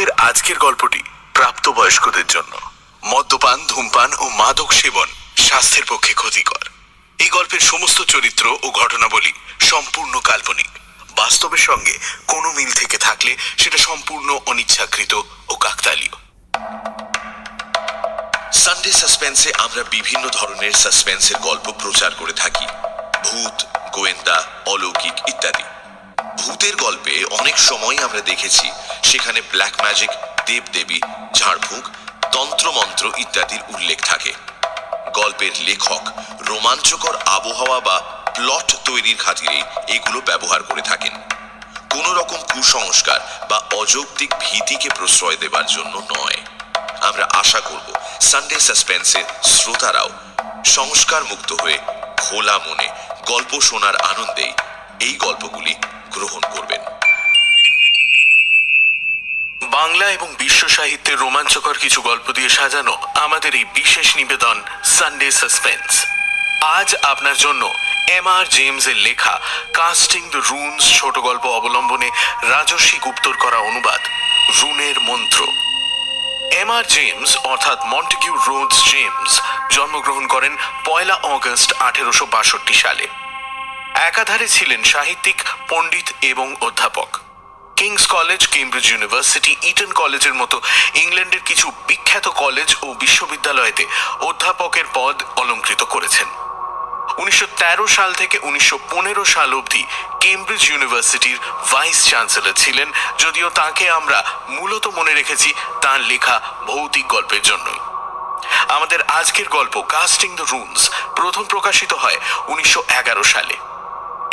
আমাদের আজকের গল্পটি প্রাপ্তবয়স্কদের জন্য। মদ্যপান, ধূমপান ও মাদক সেবন স্বাস্থ্যের পক্ষে ক্ষতিকর। এই গল্পের সমস্ত চরিত্র ও ঘটনাবলী সম্পূর্ণ কাল্পনিক। বাস্তবের সঙ্গে কোনো মিল থেকে থাকলে সেটা সম্পূর্ণ অনিচ্ছাকৃত ও কাকতালীয়। সানডে সাসপেন্সে আমরা বিভিন্ন ধরনের সাসপেন্সের গল্প প্রচার করে থাকি। ভূত, গোয়েন্দা, অলৌকিক ইত্যাদি। ভূতের গল্পে অনেক সময় আমরা দেখেছি সেখানে ব্ল্যাক ম্যাজিক, দেবদেবী, ঝাড়ফুঁক, তন্ত্রমন্ত্র ইত্যাদির উল্লেখ থাকে। গল্পের লেখক রোমাঞ্চকর আবহাওয়া বা প্লট তৈরির খাতিরে এগুলো ব্যবহার করে থাকেন, কোন রকম কুসংস্কার বা অযৌক্তিক ভীতিকে প্রশ্রয় দেবার জন্য নয়। আমরা আশা করব সানডে সাসপেন্সের শ্রোতারাও সংস্কার মুক্ত হয়ে খোলা মনে গল্প শোনার আনন্দেই এই গল্পগুলি গ্রহণ করবেন। বাংলা এবং বিশ্ব সাহিত্যের রোমাঞ্চকর কিছু গল্প দিয়ে সাজানো আমাদের এই বিশেষ নিবেদন সানডে সাসপেন্স। আজ আপনার জন্য এম.আর. জেমসের লেখা কাস্টিং দ্য রুনস ছোট গল্প অবলম্বনে রাজর্ষি গুপ্তর করা অনুবাদ রুনের মন্ত্র। এম.আর. জেমস অর্থাৎ মন্টেগিউ রোডস জেমস জন্মগ্রহণ করেন 1 অগস্ট 1862 সালে। একাধারে ছিলেন সাহিত্যিক, পণ্ডিত এবং অধ্যাপক। King's College, Cambridge University, Eton কলেজের মতো ইংল্যান্ডের কিছু বিখ্যাত কলেজ ও বিশ্ববিদ্যালয়তে অধ্যাপকের পদ অলঙ্কৃত করেছেন। 1913 সাল থেকে 1915 সাল অবধি কেমব্রিজ ইউনিভার্সিটির ভাইস চ্যান্সেলর ছিলেন, যদিও তাকে আমরা মূলত মনে রেখেছি তাঁর লেখা ভৌতিক গল্পের জন্যই। আমাদের আজকের গল্প কাস্টিং দ্য রুনস প্রথম প্রকাশিত হয় 1911 সালে।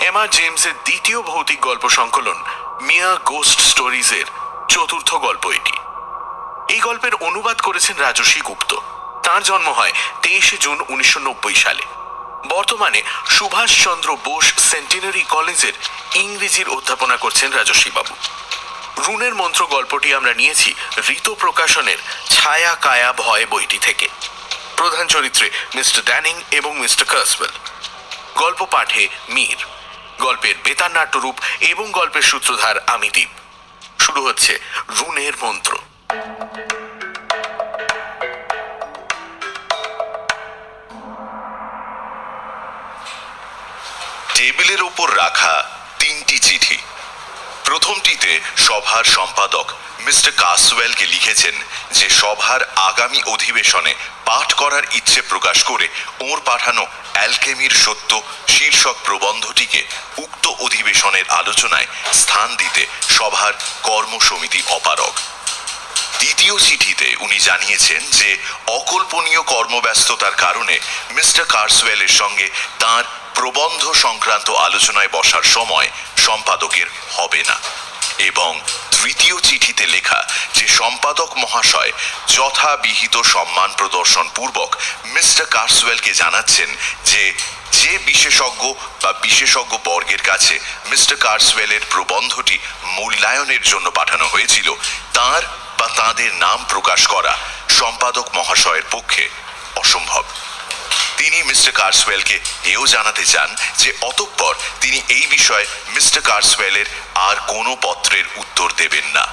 এম.আর. জেমসের দ্বিতীয় ভৌতিক গল্প সংকলন মিয়ার গোস্ট স্টোরিজের চতুর্থ গল্প এটি। এই গল্পের অনুবাদ করেছেন রাজর্ষি গুপ্ত। তার জন্ম হয় 23 জুন 1990 সালে। বর্তমানে সুভাষচন্দ্র বোস সেন্টিনারি কলেজের ইংরেজির অধ্যাপনা করছেন রাজর্ষি বাবু। রুনের মন্ত্র গল্পটি আমরা নিয়েছি ঋতু প্রকাশনের ছায়া কায়া ভয় বইটি থেকে। প্রধান চরিত্রে মিস্টার ড্যানিং এবং মিস্টার কার্সওয়েল। গল্প পাঠে মীর। গল্পের বেতার নাট্যরূপ এবং গল্পের সূত্রধার আমি দীপ। শুরু হচ্ছে রুনের মন্ত্র। টেবিলের উপর রাখা 3টি চিঠি। প্রথমটিতে সভার সম্পাদক মিস্টার কার্সওয়েলকে লিখেছেন যে সভার আগামী অধিবেশনে পাঠ করার ইচ্ছে প্রকাশ করে ওর পাঠানো অ্যালকেমির সত্য শীর্ষক প্রবন্ধটিকে উক্ত অধিবেশনের আলোচনায় স্থান দিতে সভার কর্মসমিতি অপারগ। দ্বিতীয় চিঠিতে উনি জানিয়েছেন যে অকল্পনীয় কর্মব্যস্ততার কারণে মিস্টার কার্সওয়েলের সঙ্গে তাঁর প্রবন্ধ সংক্রান্ত আলোচনায় বসার সময় সম্পাদকের হবে না। এবং তৃতীয় চিঠিতে লেখা যে সম্পাদক মহাশয় যথাবিহিত সম্মান প্রদর্শন পূর্বক মিস্টার কার্সওয়েলকে জানাচ্ছেন যে যে বিশেষজ্ঞ বা বিশেষজ্ঞ বর্গের কাছে মিস্টার কার্সওয়েলের প্রবন্ধটি মূল্যায়নের জন্য পাঠানো হয়েছিল তাঁর বা তাঁদের নাম প্রকাশ করা সম্পাদক মহাশয়ের পক্ষে অসম্ভব। তিনি মিস্টার কার্সওয়েলকে এও জানাতে চান যে অতঃপর তিনি এই বিষয়ে মিস্টার কার্সওয়েলের আর কোনো পত্রের উত্তর দেবেন না।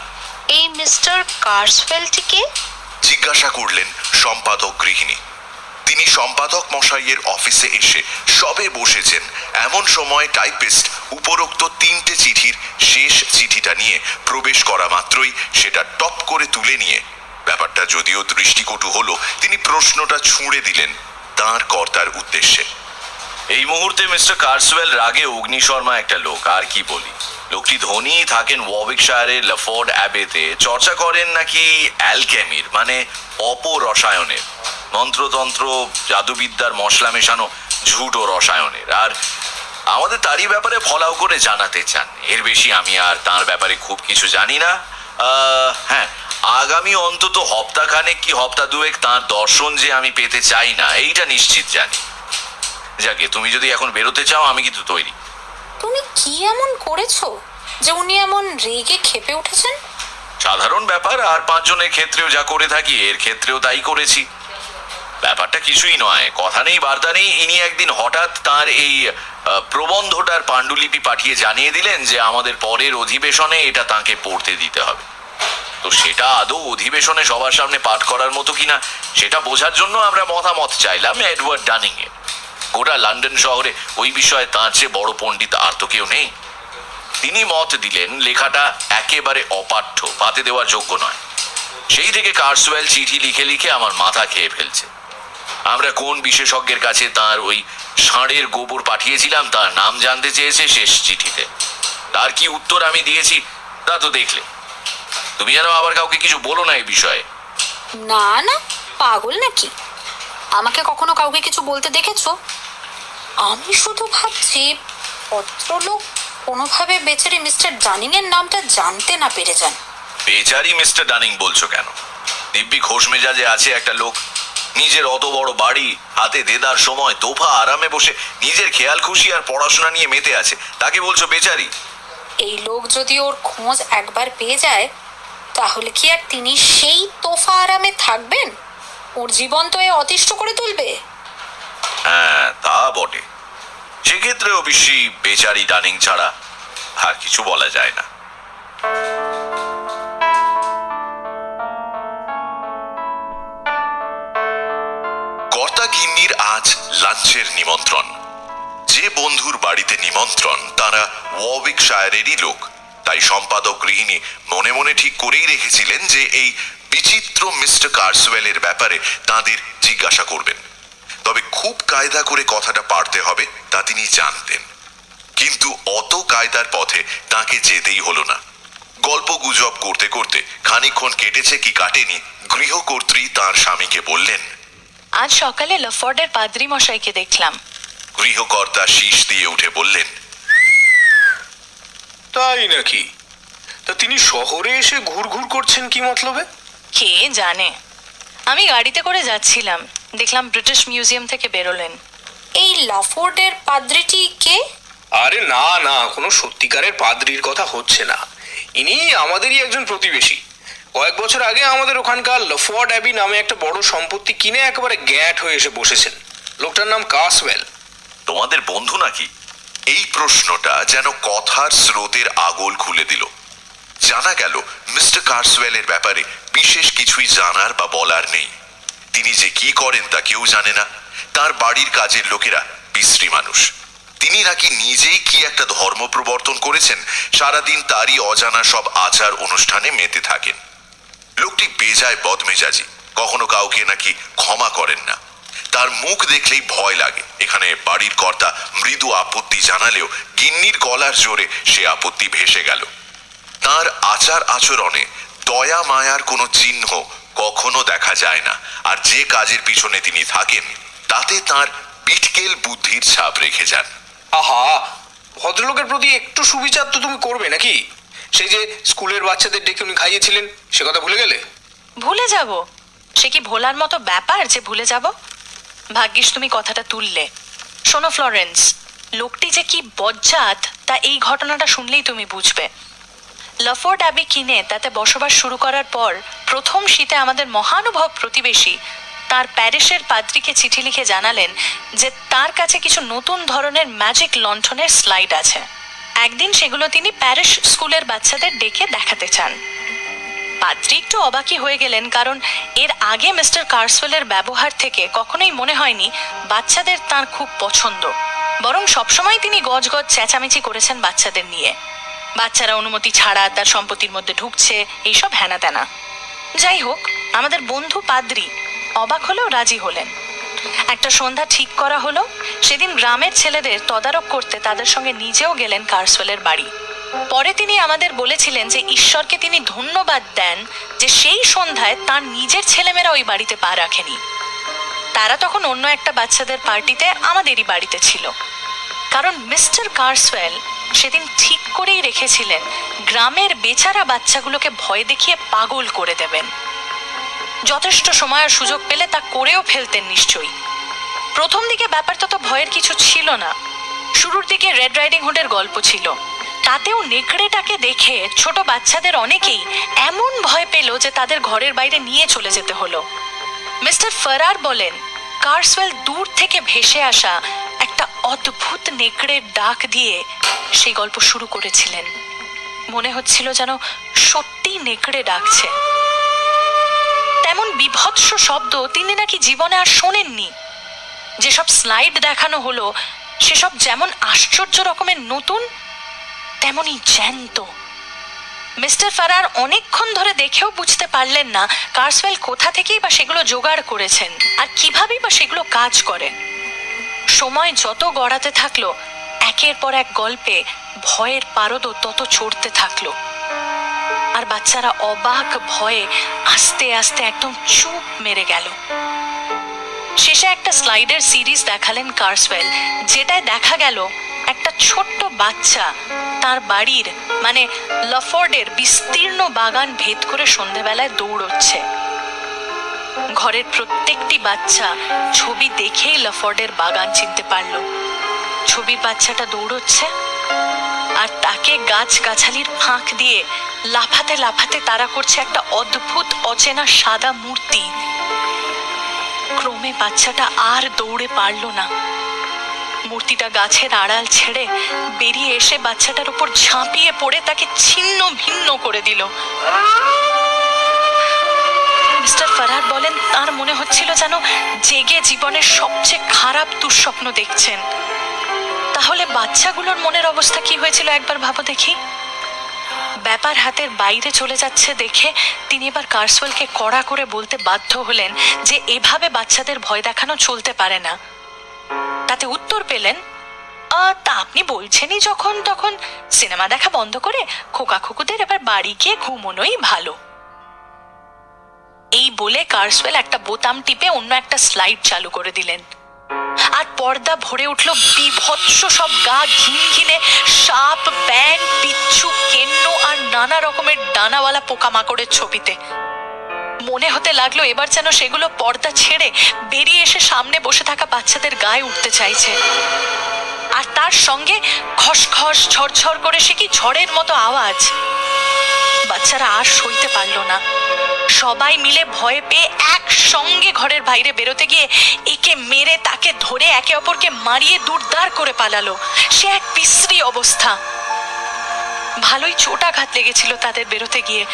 এই মিস্টার কার্সওয়েলটিকে জিজ্ঞাসা করলেন সম্পাদক গৃহিণী। তিনি সম্পাদক মশাইয়ের অফিসে এসে সবে বসেছেন এমন সময় টাইপিস্ট উপরোক্ত 3টে চিঠির শেষ চিঠিটা নিয়ে প্রবেশ করা মাত্রই সেটা টপ করে তুলে নিয়ে, ব্যাপারটা যদিও দৃষ্টিকটু হলো, তিনি প্রশ্নটা ছুঁড়ে দিলেন তাঁর কর্তার উদ্দেশ্যে। এই মুহূর্তে মিস্টার কার্সওয়েল রাগে অগ্নিশর্মা একটা লোক, আর কি বলি। লোকটি ধনী, থাকেন ওয়ারউইকশায়ারের লাফোর্ড অ্যাবেতে, চর্চা করেন নাকি অ্যালকেমির মানে অপরসায়নের, মন্ত্রতন্ত্র জাদুবিদ্যার মশলা মেশানো ঝুট ও রসায়নের, আর আমাদের তারই ব্যাপারে ফলাও করে জানাতে চান। এর বেশি আমি আর তার ব্যাপারে খুব কিছু জানি না। হ্যাঁ, আগামী অন্তত হপ্তাখানেক কি হপ্তা দুয়েক তাঁর দর্শন যে আমি পেতে চাই না এইটা নিশ্চিত জানি। যাকে তুমি যদি এখন বেরোতে চাও আমি কিন্তু তৈরি। তুমি কি এমন করেছো যে উনি এমন রেগে ক্ষেপে উঠেছেন? সাধারণ ব্যাপার, আর 5 জনের ক্ষেত্রেও যা করে থাকি এর ক্ষেত্রেও তাই করেছি। ব্যাপারটা কিছুই নয়, কথা নেই বার্তা নেই। ইনি একদিন হঠাৎ তার এই প্রবন্ধটার পাণ্ডুলিপি পাঠিয়ে জানিয়ে দিলেন যে আমাদের পরের অধিবেশনে এটা তাঁকে পড়তে দিতে হবে। তো সেটা আদৌ অধিবেশনে সবার সামনে পাঠ করার মতো কিনা সেটা বোঝার জন্য আমরা মতামত চাইলাম এডওয়ার্ড ডানিং এর। গোটা লন্ডন শহরে ওই বিষয়ে তাঁর চেয়ে বড় পণ্ডিত আর তো কেউ নেই। তিনি মত দিলেন লেখাটা একেবারে অপাঠ্য, পাতে দেওয়ার যোগ্য নয়। সেই থেকে কার্সওয়েল চিঠি লিখে লিখে আমার মাথা খেয়ে ফেলছে। আমরা কোন বিশেষজ্ঞের কাছে তার ওই ষাঁড়ের গোবর পাঠিয়েছিলাম তার নাম জানতে চেয়েছে শেষ চিঠিতে। তার কি উত্তর আমি দিয়েছি তা তো দেখলে। তুমি যেন আবার কাউকে কিছু বলো না এই বিষয়ে। না না, পাগল নাকি? আমাকে কখনো কাউকে কিছু বলতে দেখেছো? আমি শুধু ভাবছি ভদ্রলোক কোনোভাবে বেচারি মিস্টার ডানিং এর নামটা জানতে না পেরে যান। বেচারি মিস্টার ডানিং বলছো কেন? দিব্যি খোশ মেজাজে আছে একটা লোক, নিজের অত বড় বাড়ি, হাতে দেদার সময় তোফা আরামে বসে নিজের খেয়াল খুশি আর পড়াশোনা নিয়ে মেতে আছে, তাকে বলছো বেচারি? এই লোক যদি ওর খোঁজ একবার পেয়ে যায় তাহলে কি আর তিনি সেই তোফা আরামে থাকবেন? ওর জীবন তো এ অতিষ্ঠ করে তুলবে। হ্যাঁ তা বটে। সেক্ষেত্রে অবশ্যই বেচারি ডানিং ছাড়া আর কিছু বলা যায় না। কর্তা গিন্নির আজ লাঞ্চের নিমন্ত্রণ। যে বন্ধুর বাড়িতে নিমন্ত্রণ তারা ওয়ারউইকশায়ারেরই লোক, তাই সম্পাদক গৃহিণী মনে মনে ঠিক করেই রেখেছিলেন যে এই বিচিত্র মিস্টার কার্সওয়েলের ব্যাপারে তাদের জিজ্ঞাসা করবেন। তবে খুব কায়দা করে কথাটা পারতে হবে তা তিনি জানতেন, কিন্তু অত কায়দার পথে তাকে যেতেই হলো না। গল্প গুজব করতে করতে খানিকক্ষণ কেটেছে কি কাটেনি, গৃহকর্ত্রী তার স্বামীকে বললেন, আজ সকালে লফোর্ডের পাদ্রী মশাইকে দেখলাম। গৃহকর্তা শীষ দিয়ে উঠে বললেন, তাই নাকি? তা তিনি শহরে এসে ঘুরঘুর করছেন কি মতলবে? কে জানে। আমি গাড়িতে করে যাচ্ছিলাম, দেখলাম ব্রিটিশ মিউজিয়াম থেকে বেরোলেন। এই লাফোর্ডের পাদ্রিটি কে? আরে না না, কোনো সত্যিকারের পাদ্রির কথা হচ্ছে না। ইনি আমাদেরই একজন প্রতিবেশী। কয়েক বছর আগে আমাদের ওখানকার লফোর্ড অ্যাবি নামে একটা বড় সম্পত্তি কিনে একেবারে গ্যাট হয়ে এসে বসেছেন। লোকটার নাম কার্সওয়েল। তোমাদের বন্ধু নাকি? এই প্রশ্নটা যেন কথার স্রোতের আগল খুলে দিল। জানা গেল মিস্টার কার্সওয়েলের ব্যাপারে বিশেষ কিছুই জানার বা বলার নেই। তিনি যে কি করেন তা কেউ জানে না। তার বাড়ির কাজের লোকেরা বিশ্রী মানুষ। তিনি নাকি নিজেই কি একটা ধর্ম প্রবর্তন করেছেন, সারাদিন তারই অজানা সব আচার অনুষ্ঠানে মেতে থাকেন। লোকটি বেজায় বদমেজাজি, কখনো কাউকে নাকি ক্ষমা করেন না। তার মুখ দেখলেই ভয় লাগে। এখানে বাড়ির কর্তা মৃদু আপত্তি জানালেও গিন্নির গলার জোরে সে আপত্তি ভেসে গেল। তার আচার আচরণে দয়া মায়ার কোনো চিহ্ন কখনো দেখা যায় না, আর যে কাজের পিছনে তিনি থাকেন তাতে তার পিটকেল বুদ্ধির ছাপ রেখে যান। আহা, ভদ্রলোকের প্রতি একটু সুবিচার তো তুমি করবে নাকি? সেই যে স্কুলের বাচ্চাদের ডেকে উনি খাইয়েছিলেন, সে কথা ভুলে গেলে? ভুলে যাব? সে কি ভোলার মতো ব্যাপার যে ভুলে যাব? ভাগ্যিস তুমি কথাটা তুললে। শোনো ফ্লোরেন্স, লোকটি যে কি বজ্জাত তা এই ঘটনাটা শুনলেই তুমি বুঝবে। লফোর্ড অ্যাবি কিনে তাতে বসবাস শুরু করার পর প্রথম শীতে আমাদের মহানুভব প্রতিবেশী তার প্যারিসের পাদ্রীকে চিঠি লিখে জানালেন যে তার কাছে কিছু নতুন ধরনের ম্যাজিক লণ্ঠনের স্লাইড আছে। একদিন সেগুলো তিনি প্যারিস স্কুলের বাচ্চাদের ডেকে দেখাতে চান। পাদ্রী একটু অবাকই হয়ে গেলেন, কারণ এর আগে মিস্টার কার্সওয়েলের ব্যবহার থেকে কখনোই মনে হয়নি বাচ্চাদের তার খুব পছন্দ। বরং সবসময় তিনি গজগজ চেঁচামেচি করেছেন বাচ্চাদের নিয়ে। বাচ্চারা অনুমতি ছাড়া তার সম্পত্তির মধ্যে ঢুকছে, এইসব হেনা তেনা। যাই হোক, আমাদের বন্ধু পাদ্রী অবাক হলেও রাজি হলেন। একটা সন্ধ্যা ঠিক করা হলো। সেদিন গ্রামের ছেলেদের তদারক করতে তাদের সঙ্গে নিজেও গেলেন কার্সওয়েলের বাড়ি। পরে তিনি আমাদের বলেছিলেন যে ঈশ্বরকে তিনি ধন্যবাদ দেন যে সেই সন্ধ্যায় তার নিজের ছেলেমেয়েরা ওই বাড়িতে পা রাখেনি। তারা তখন অন্য একটা বাচ্চাদের পার্টিতে আমাদেরই বাড়িতে ছিল। কারণ মিস্টার কার্সওয়েল সেদিন ঠিক করেই রেখেছিলেন গ্রামের বেচারা বাচ্চাগুলোকে ভয় দেখিয়ে পাগল করে দেবেন। যথেষ্ট সময় আর সুযোগ পেলে তা করেও ফেলতেন নিশ্চয়ই। প্রথম দিকে ব্যাপারটা তো ভয়ের কিছু ছিল না। শুরুর দিকে রেড রাইডিং হুডের গল্প ছিল, তাতেও নেকড়েটাকে দেখে ছোট বাচ্চাদের অনেকেই এমন ভয় পেল যে তাদের ঘরের বাইরে নিয়ে চলে যেতে হলো। মিস্টার ফারার বলেন কার্সওয়েল দূর থেকে ভেসে আসা একটা অদ্ভুত নেকড়ের ডাক দিয়ে সেই গল্প শুরু করেছিলেন। মনে হচ্ছিল যেন সত্যি নেকড়ে ডাকছে। তেমন বিভৎস শব্দ তিনি নাকি জীবনে আর শোনেননি। যেসব স্লাইড দেখানো হলো সেসব যেমন আশ্চর্য রকমের নতুন, তেমনই জ্যান্ত। মিস্টার ফারার অনেকক্ষণ ধরে দেখেও বুঝতে পারলেন না কার্সওয়েল কোথা থেকেই বা সেগুলো জোগাড় করেছেন আর কিভাবেই বা সেগুলো কাজ করে। সময় যত গড়াতে থাকলো, একের পর এক গল্পে ভয়ের পারদও তত চড়তে থাকলো। আর বাচ্চারা অবাক ভয়ে আস্তে আস্তে একদম চুপ মেরে গেল। শেষে একটা স্লাইডের সিরিজ দেখালেন কার্সওয়েল, যেটায় দেখা গেল একটা ছোট্ট বাচ্চা তার বাড়ির মানে লফোর্ডের বিস্তীর্ণ বাগান ভেদ করে সন্ধেবেলায় দৌড়চ্ছে। ঘরের প্রত্যেকটি বাচ্চা ছবি দেখেই লফোর্ডের বাগান চিনতে পারল। ছবির বাচ্চাটা দৌড়চ্ছে আর তাকে গাছগাছালির ফাঁক দিয়ে লাফাতে লাফাতে তাড়া করছে একটা অদ্ভুত অচেনা সাদা মূর্তি। ক্রমে বাচ্চাটা আর দৌড়ে পারল না। মূর্তিটা গাছের আড়াল ছেড়ে বেরিয়ে এসে বাচ্চাটার উপর ঝাঁপিয়ে পড়ে তাকে ছিন্ন ভিন্ন করে দিল। মিস্টার ফারার বলেন তার মনে হচ্ছিল যেন জেগে জীবনের সবচেয়ে খারাপ দুঃস্বপ্ন দেখছেন। তাহলে বাচ্চাগুলোর মনের অবস্থা কি হয়েছিল একবার ভাবো দেখি। ব্যাপার হাতের বাইরে চলে যাচ্ছে দেখে তিনি এবার কার্সওয়েলকে কড়া করে বলতে বাধ্য হলেন যে এভাবে বাচ্চাদের ভয় দেখানো চলতে পারে না। তাতে উত্তর পেলেন, তা আপনি বলছেনই যখন, তখন সিনেমা দেখা বন্ধ করে খোকা খুকুদের এবার বাড়ি গিয়ে ঘুমোনোই ভালো। এই বলে কার্সওয়েল একটা বোতাম টিপে অন্য একটা স্লাইড চালু করে দিলেন। আর পর্দা ভরে উঠল বিভৎস সব গা ঘিনঘিনে সাপ, ব্যাঙ, বিচ্ছু, কেন্ন আর নানা রকমের ডানাওয়ালা পোকামাকড়ের ছবিতে। মনে হতে লাগলো এবার যেন সেগুলো পর্দা ছেড়ে বেরিয়ে এসে সামনে বসে থাকা বাচ্চাদের গায়ে উঠতে চাইছে। আর তার সঙ্গে খসখস ঝরঝর করে সে কি ঝড়ের মতো আওয়াজ। বাচ্চারা আর সইতে পারল না। সবাই মিলে ভয়ে পেয়ে একসঙ্গে ঘরের বাইরে বেরোতে গিয়ে একে মেরে তাকে ধরে একে অপরকে মারিয়ে দুরদার করে পালালো। সে এক বিশ্রী অবস্থা। ভালোই চোটাঘাত লেগেছিল তাদের বেরোতে গিয়ে।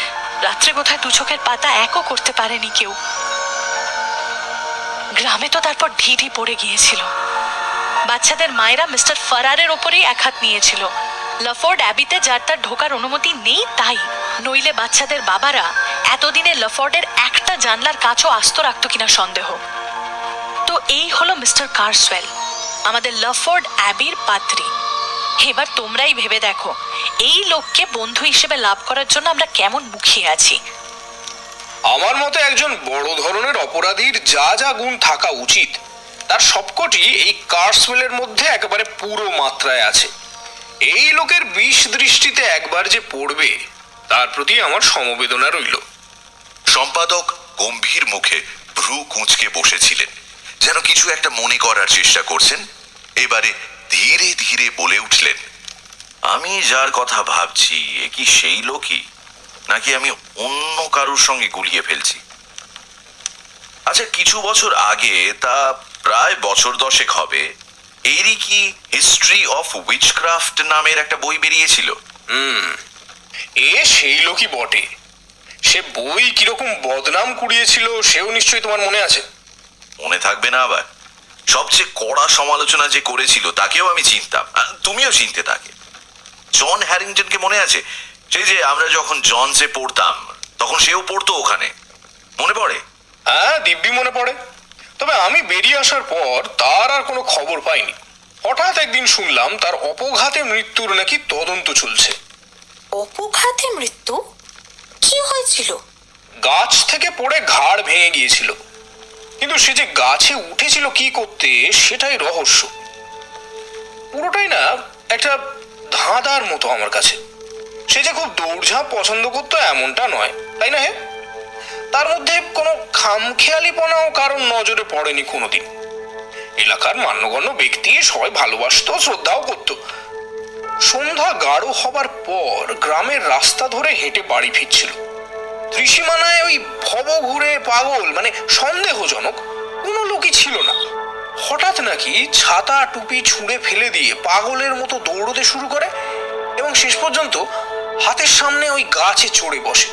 রাত্রে কোথায় দু চোখের পাতা একও করতে পারেনি কেউ। গ্রামে তো তারপর ঢিঢি পড়ে গিয়েছিল। বাচ্চাদের মায়েরা মিস্টার ফারারের ওপরেই এক হাত নিয়েছিল। লফোর্ড অ্যাবিতে যার তার ঢোকার অনুমতি নেই তাই, নইলে বাচ্চাদের বাবারা এতদিনে লফোর্ডের একটা জানলার কাছও আস্ত রাখত কিনা সন্দেহ। তো এই হলো মিস্টার কার্সওয়েল, আমাদের লফোর্ড অ্যাবির পাত্রী। এবার তোমরাই ভেবে দেখো এই লোককে বন্ধু হিসেবে লাভ করার জন্য আমরা কেমন মুখিয়ে আছি। আমার মতে একজন বড় ধরনের অপরাধীর যা যা গুণ থাকা উচিত তার সবকটি এই কার্সওয়েলের মধ্যে একেবারে পুরো মাত্রায় আছে। এই লোকের বিষ দৃষ্টিতে একবার যে পড়বে তার প্রতি আমার সমবেদনা রইল। সম্পাদক গম্ভীর মুখে ভ্রু কুঁচকে বসেছিলেন, যেন কিছু একটা মনে করার চেষ্টা করছেন। এবারে ধীরে ধীরে বলে উঠলেন, আমি যার কথা ভাবছি এ কি সেই লোকই, নাকি আমি অন্য কারোর সঙ্গে গুলিয়ে ফেলছি? আচ্ছা, কিছু বছর আগে, তা প্রায় বছর 10 হবে, এরই কি হিস্ট্রি অফ উইচক্রাফট নামের একটা বই বেরিয়েছিল? এ সেই লোকই বটে। সে বই কিরকম বদনাম কুড়িয়েছিল সেও নিশ্চয়ই তোমার মনে আছে। মনে থাকবে না আবার? সবচেয়ে কড়া সমালোচনা যে করেছিল তাকেও আমি চিনতাম, তুমিও চিনতে তাকে। জন হ্যারিংটনকে মনে আছে? সেই যে আমরা যখন জনসে পড়তাম তখন সেও পড়তো ওখানে, মনে পড়ে? হ্যাঁ, দিব্যি মনে পড়ে। তবে আমি বেরিয়ে আসার পর তার আর কোনো খবর পাইনি। হঠাৎ একদিন শুনলাম তার অপঘাতে মৃত্যুর নাকি তদন্ত চলছে। অপঘাতে মৃত্যু? কি হয়েছিল? গাছ থেকে পড়ে ঘাড় ভেঙে গিয়েছিল, কিন্তু সে যে গাছে উঠেছিল কি করতে সেটাই রহস্য। পুরোটাই না একটা ধাঁধার মতো আমার কাছে। সে যে খুব দৌড়ঝাঁপ পছন্দ করতো এমনটা নয়, তাই না? হে, তার মধ্যে কোনো খামখেয়ালিপনাও কারণ নজরে পড়েনি কোনোদিন। এলাকার মান্যগণ্য ব্যক্তি সবাই ভালোবাসতো, শ্রদ্ধাও করত। সন্ধ্যা গাঢ় হবার পর গ্রামের রাস্তা ধরে হেঁটে বাড়ি ফিরছিল। ত্রিসীমানায় ওই ভব ঘুরে পাগল মানে সন্দেহজনক কোনো লোকই ছিল না। হঠাৎ নাকি ছাতা টুপি ছুঁড়ে ফেলে দিয়ে পাগলের মতো দৌড়তে শুরু করে এবং শেষ পর্যন্ত হাতের সামনে ওই গাছে চড়ে বসে।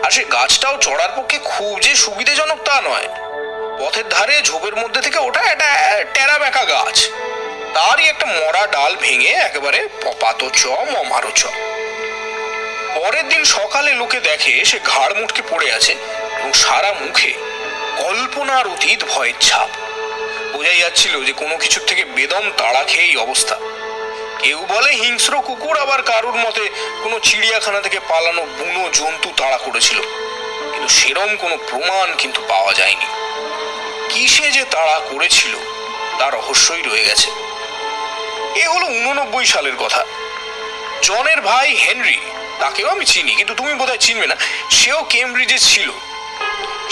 আর সে গাছটাও চড়ার পক্ষে খুব যে সুবিধাজনক তা নয়। পথের ধারে ঝোপের মধ্যে থেকে ওঠা একটা টেরা বেঁকা গাছ, তারই একটা মরা ডাল ভেঙে একেবারে পপাতো চ মমারো চ। পরের দিন সকালে লোকে দেখে সে ঘাড় মুটকে পড়ে আছে এবং সারা মুখে কল্পনার অতীত ভয়ের ছাপ। বোঝাই যাচ্ছিল যে কোনো কিছুর থেকে বেদম তাড়া খেয়েই অবস্থা। কেউ বলে হিংস্র কুকুর, আবার কারুর মতে কোনো চিড়িয়াখানা থেকে পালানো বুনো জন্তু তাড়া করেছিল, কিন্তু সেরম কোনো প্রমাণ কিন্তু পাওয়া যায়নি। কিসে যে তাড়া করেছিল তার রহস্যই রয়ে গেছে। এ হলো 89 সালের কথা। জনের ভাই হেনরি, তাকেও আমি চিনি, কিন্তু তুমি বোধহয় চিনবে না, সেও কেমব্রিজে ছিল।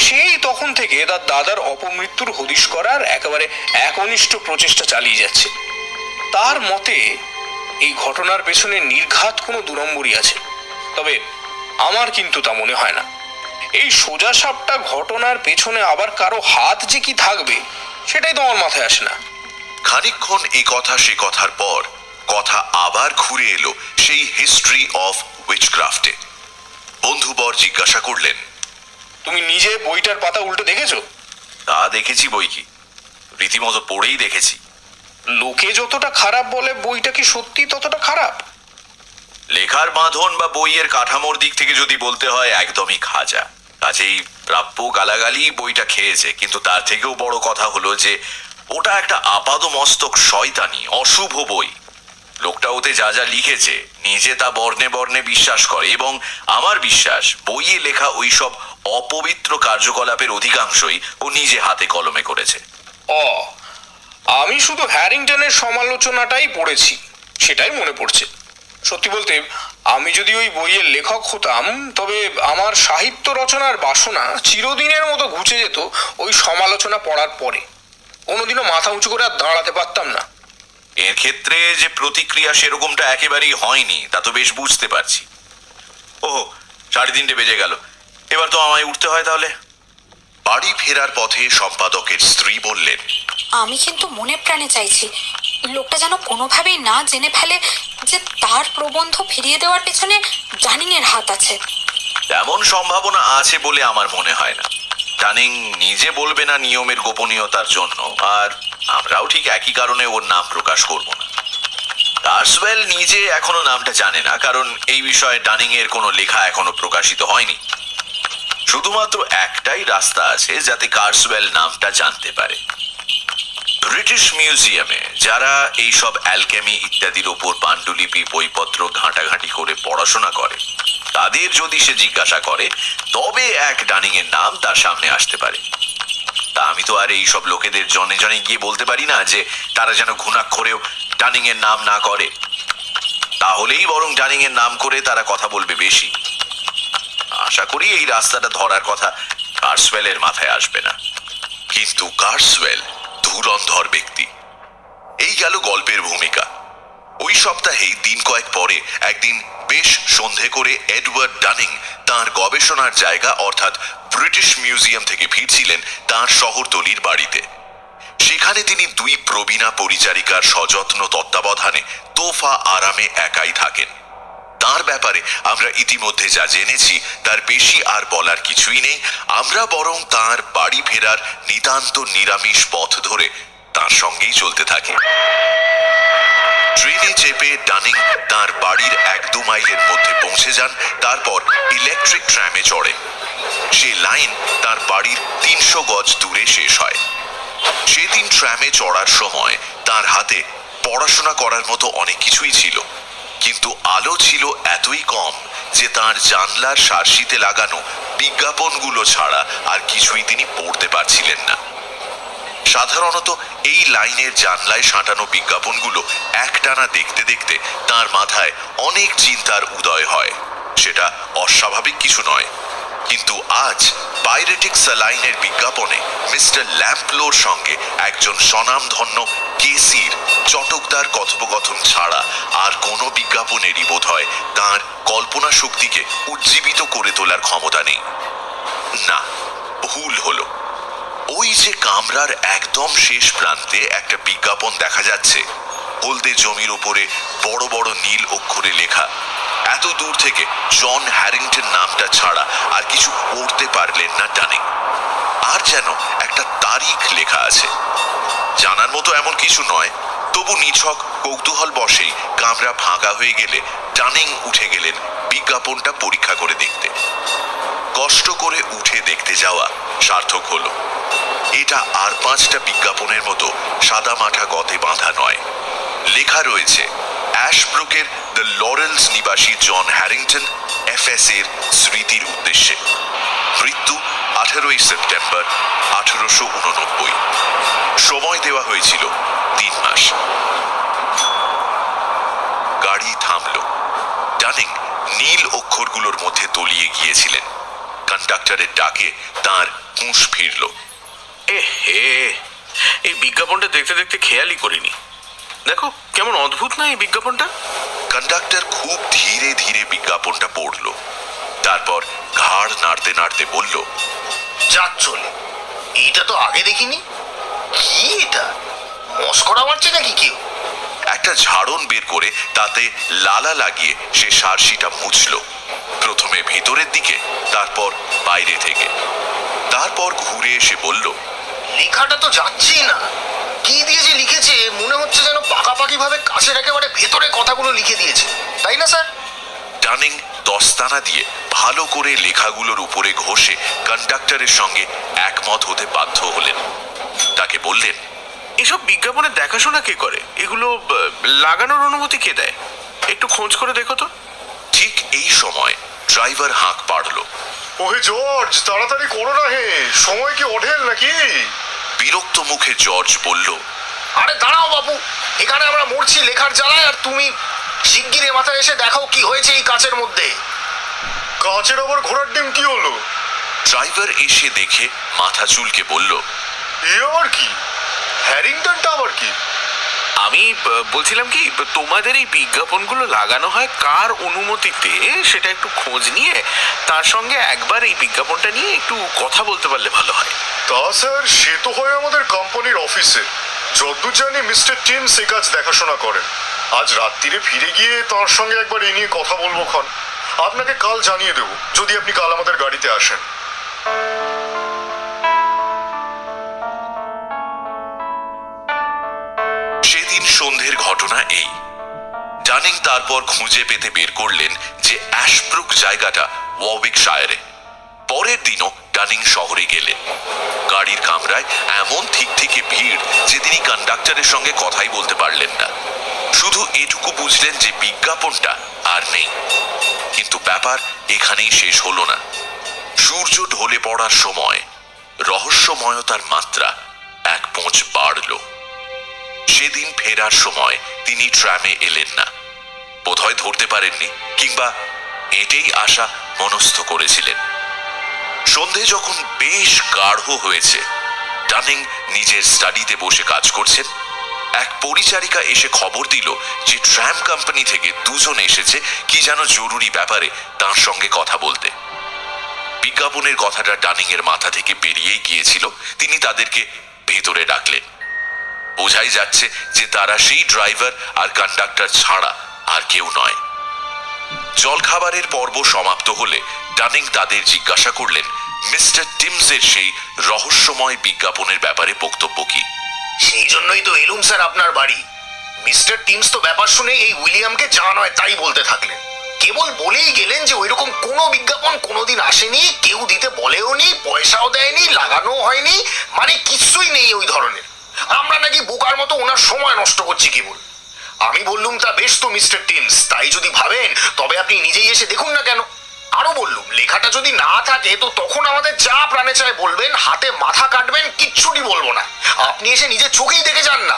সেই তখন থেকে তার দাদার অপমৃত্যুর হদিশ করার একেবারে একনিষ্ঠ প্রচেষ্টা চালিয়ে যাচ্ছে। তার মতে এই ঘটনার পেছনে নির্ঘাত কোনো দুরম্বরী আছে, তবে আমার কিন্তু তা মনে হয় না। এই সোজা সাপটা ঘটনার পেছনে আবার কারো হাত যে কি থাকবে সেটাই তো আমার মাথায় আসে না। খানিকক্ষণ এই কথা সে কথার পর কথা আবার ঘুরে এলো সেই হিস্ট্রি অফ উইচক্রাফটে। বন্ধুবর জিজ্ঞাসা করলেন, তুমি নিজে বইটার পাতা উল্টে দেখেছো? তা দেখেছি বই কি, রীতিমতো পড়েই দেখেছি। লোকে যতটা খারাপ বলে বইটা কি সত্যি ততটা খারাপ? লেখার বাঁধন বা বইয়ের কাঠামোর দিক থেকে যদি বলতে হয় একদমই খাজা। কাজেই প্রাপ্য গালাগালি বইটা খেয়েছে, কিন্তু তার থেকেও বড় কথা হলো যে ওটা একটা আপাদমস্তক শয়তানি অশুভ বই। লোকটা ওতে যা যা লিখেছে নিজে তা বর্ণে বর্ণে বিশ্বাস করে, এবং আমার বিশ্বাস বইয়ে লেখা ওইসব অপবিত্র কার্যকলাপের অধিকাংশই ও নিজে হাতে কলমে করেছে। আমি শুধু হ্যারিংটনের সমালোচনাটাই পড়েছি, সেটাই মনে পড়ছে। সত্যি বলতে আমি যদি ওই বইয়ের লেখক হতাম, তবে আমার সাহিত্য রচনার বাসনা চিরদিনের মতো ঘুচে যেত ওই সমালোচনা পড়ার পরে। কোনোদিনও মাথা উঁচু করে আর দাঁড়াতে পারতাম না। এর ক্ষেত্রে যে প্রতিক্রিয়া সেরকমটা একেবারেই হয়নি তা তো বেশ বুঝতে পারছি। ওহ, 3:30 বেজে গেল, এবার তো আমায় উঠতে হয় তাহলে। বাড়ি ফেরার পথে সম্পাদকের স্ত্রী বললেন, আমি কিন্তু মনে প্রাণে চাইছি লোকটা যেন কোনোভাবেই না জেনে ফেলে যে তার প্রবন্ধ ফিরিয়ে দেওয়ার পেছনে ডানিং এর হাত আছে। তেমন সম্ভাবনা আছে বলে আমার মনে হয় না। ডানিং নিজে বলবে না নিয়মের গোপনীয়তার জন্য, আর আমরাও ঠিক একই কারণে ওর নাম প্রকাশ করব না। কার্সওয়েল নিজে এখনো নামটা জানে না, কারণ এই বিষয়ে ডানিং এর কোনো লেখা এখনো প্রকাশিত হয়নি। শুধুমাত্র একটাই রাস্তা আছে যাতে কার্সওয়েল নামটা জানতে পারে। ব্রিটিশ মিউজিয়ামে যারা এইসব অ্যালকেমি ইত্যাদির ওপর পাণ্ডুলিপি বইপত্র ঘাঁটাঘাঁটি করে পড়াশোনা করে, তাদের যদি সে জিজ্ঞাসা করে তবে এক ডানিং এর নাম তার সামনে আসতে পারে। তা আমি তো আর এইসব লোকেদের জনে জনে গিয়ে বলতে পারি না যে তারা যেন ঘুণাক্ষরেও ডানিং এর নাম না করে। তাহলেই বরং ডানিং এর নাম করে তারা কথা বলবে বেশি। আশা করি এই রাস্তাটা ধরার কথা কার্সওয়েলের মাথায় আসবে না। কিন্তু কার্সওয়েল ধুরন্ধর ব্যক্তি। এই গেল গল্পের ভূমিকা। ওই সপ্তাহেই দিন কয়েক পরে একদিন বেশ সন্ধে করে এডওয়ার্ড ডানিং তার গবেষণার জায়গা অর্থাৎ ব্রিটিশ মিউজিয়াম থেকে ফিরছিলেন তার শহরতলির বাড়িতে। সেখানে তিনি 2 প্রবীণা পরিচারিকার সযত্ন তত্ত্বাবধানে তোফা আরামে একাই থাকেন। তার ব্যাপারে আমরা ইতিমধ্যে যা জেনেছি তার বেশি আর বলার কিছুই নেই। আমরা বরং তার বাড়ি ফেরার নিতান্ত নিরামিষ পথ ধরে তার সঙ্গেই চলতে থাকি। ট্রেনে চেপে ডানিং তার বাড়ির 1-2 মাইলের মধ্যে পৌঁছে যান, তারপর ইলেকট্রিক ট্রামে চড়েন। সে লাইন তার বাড়ির 300 গজ দূরে শেষ হয়। সেদিন ট্রামে চড়ার সময় তার হাতে পড়াশোনা করার মতো অনেক কিছুই ছিল, কিন্তু আলো ছিল এতই কম যে তার জানলার সার্সিতে লাগানো বিজ্ঞাপনগুলো ছাড়া আর কিছুই তিনি পড়তে পারছিলেন না। সাধারণত এই লাইনের জানলায় সাঁটানো বিজ্ঞাপনগুলো একটানা দেখতে দেখতে তার মাথায় অনেক চিন্তার উদয় হয়। সেটা অস্বাভাবিক কিছু নয়, কিন্তু আজ পাইরেটিক স্যালাইনের বিজ্ঞাপনে মিস্টার ল্যাম্পলোর সঙ্গে একজন স্বনামধন্য কেসির চটকদার কথোপকথন ছাড়া আর কোনো বিজ্ঞাপনেরই বোধহয় তাঁর কল্পনা শক্তিকে উজ্জীবিত করে তোলার ক্ষমতা নেই। না, ভুল হলো। ওই যে কামরার একদম শেষ প্রান্তে একটা বিজ্ঞাপন দেখা যাচ্ছে, হলদে জমির উপরে বড় বড় নীল অক্ষরে লেখা এত দূর থেকে জন হ্যারিংটন নামটা ছাড়া আর কিছু পড়তে পারলেন না ডানিং। আর যেন একটা তারিখ লেখা আছে। জানার মতো এমন কিছু নয়, তবু নিছক কৌতূহল বশেই কামরা ফাঁকা হয়ে গেলে ডানিং উঠে গেলেন বিজ্ঞাপনটা পরীক্ষা করে দেখতে। কষ্ট করে উঠে দেখতে যাওয়া সার্থক হলো। এটা আর 5টা বিজ্ঞাপনের মতো সাদা মাঠা গতে বাঁধা নয়। লেখা রয়েছে অ্যাশব্রুকের দ্য লরেলস নিবাসী জন হ্যারিংটন এফএস এর স্মৃতির উদ্দেশ্যে। মৃত্যু 18ই সেপ্টেম্বর 1889। সময় দেওয়া হয়েছিল 3 মাস। গাড়ি থামল। ডানিং নীল অক্ষরগুলোর মধ্যে তলিয়ে গিয়েছিলেন। কন্ডাক্টরের ডাকে তার হুঁশ ফিরল। এই বিজ্ঞাপনটা দেখতে দেখতে খেয়ালই করিনি। দেখো কেমন অদ্ভুত না এই বিজ্ঞাপনটা। কন্ডাক্টর খুব ধীরে ধীরে বিজ্ঞাপনটা পড়ল। তারপর ঘাড় নাড়তে নাড়তে বলল, যাক চলে, এইটা তো আগে দেখিনি। কি এটা, মস্করা মারছে নাকি কেউ? একটা ঝাড়ন বের করে তাতে লালা লাগিয়ে সে সার্সিটা মুছল। প্রথমে ভিতরের দিকে, তারপর বাইরে থেকে। তারপর ঘুরে এসে বলল, লেখাটা তো যাচ্ছেই না। কি দিয়ে যে লিখেছে, মনে হচ্ছে যেন পাকাপাকি ভাবে কাছের একেবারে ভেতরে কথাগুলো লিখে দিয়েছে, তাই না স্যার? ডানিং দস্তানা দিয়ে ভালো করে লেখাগুলোর উপরে ঘষে কন্ডাক্টরের সঙ্গে একমত হতে বাধ্য হলেন। তাকে বললেন, এসব বিজ্ঞাপনের দেখাশোনা কে করে? এগুলো লাগানোর অনুমতি কে দেয়? একটু খোঁজ করে দেখো তো। ঠিক এই সময় ড্রাইভার হাঁক পাড়ল। ওহে জর্জ, তাড়াতাড়ি করো না হে, সময় কি ওঠেল নাকি? বিরক্ত মুখে জর্জ বলল, আরে দাঁড়াও বাবু, এখানে আমরা মরছি লেখার জ্বালায়, আর তুমি শিগগির এ মাথায় এসে দেখাও কি হয়েছে এই কাচের মধ্যে। কাচের আবার ঘোড়ার ডিম কি হলো? ড্রাইভার এসে দেখে মাথা চুলকে বলল, এ আবার কি? হ্যারিংটনটা আবার কি? আমি বলছিলাম কি, তোমাদের এই বিজ্ঞাপনগুলো লাগানো হয় কার অনুমতিতে সেটা একটু খোঁজ নিয়ে তার সঙ্গে একবার এই বিজ্ঞাপনটা নিয়ে একটু কথা বলতে পারলে ভালো হয়। তা স্যার, সে তো হয় আমাদের কোম্পানির অফিসে। যদ্দূর জানি মিস্টার টিম সে কাজ দেখাশোনা করেন। আজ রাত্রিরে ফিরে গিয়ে তার সঙ্গে একবার এই নিয়ে কথা বলবো ক্ষণ। আপনাকে কাল জানিয়ে দেবো, যদি আপনি কাল আমাদের গাড়িতে আসেন। সেদিন সন্ধ্যের ঘটনা এই। ডানিং তারপর খুঁজে পেতে বের করলেন যে অ্যাশব্রুক জায়গাটা ওয়ারউইকশায়ারে। পরের দিনও ডানিং শহরে গেলেন। গাড়ির কামরায় এমন ঠিক থেকে ভিড় যে তিনি কন্ডাক্টরের সঙ্গে কথাই বলতে পারলেন না। শুধু এটুকু বুঝলেন যে বিজ্ঞাপনটা আর নেই। কিন্তু ব্যাপার এখানেই শেষ হলো না। সূর্য ঢলে পড়ার সময় রহস্যময়তার মাত্রা এক পোঁচ বাড়ল। সেদিন ফেরার সময় তিনি ট্রামে এলেন না। বোধহয় ধরতে পারেননি, কিংবা এটাই আশা মনস্থ করেছিলেন। সন্ধে যখন বেশ গাঢ় হয়েছে, ডানিং নিজের স্টাডিতে বসে কাজ করছেন। এক পরিচারিকা এসে খবর দিল যে ট্রাম কোম্পানি থেকে 2 জন এসেছে কি যেন জরুরি ব্যাপারে তার সঙ্গে কথা বলতে। বিজ্ঞাপনের কথাটা ডানিং এর মাথা থেকে বেরিয়েই গিয়েছিল। তিনি তাদেরকে ভেতরে ডাকলেন। বোঝাই যাচ্ছে যে তারা সেই ড্রাইভার আর কন্ডাক্টর ছাড়া আর কেউ নয়। জলখাবারের পর্ব সমাপ্ত হলে ডানিং তাদের জিজ্ঞাসা করলেন মিস্টার টিমসের সেই রহস্যময় বিজ্ঞাপনের ব্যাপারে বক্তব্য কি। সেই জন্যই তো এলুম স্যার আপনার বাড়ি। মিস্টার টিমস তো ব্যাপার শুনে এই উইলিয়ামকে যা নয় তাই বলতে থাকলেন। কেবল বলেই গেলেন যে ওইরকম কোনো বিজ্ঞাপন কোনোদিন আসেনি, কেউ দিতে বলেও নি, পয়সাও দেয়নি, লাগানো হয়নি, মানে কিছুই নেই ওই ধরনের। আমরা নাকি বোকার মতো ওনার সময় নষ্ট করছি কেবল। আমি বললুম, তা বেশ তো মিস্টার টিমস, তাই যদি ভাবেন তবে আপনি নিজেই এসে দেখুন না কেন। আরো বললুম, লেখাটা যদি না থাকে তো তখন আমাদের যা প্রাণে চায় বলবেন, হাতে মাথা কাটবেন, কিচ্ছুটি বলবো না। আপনি এসে নিজের চোখেই দেখে যান না।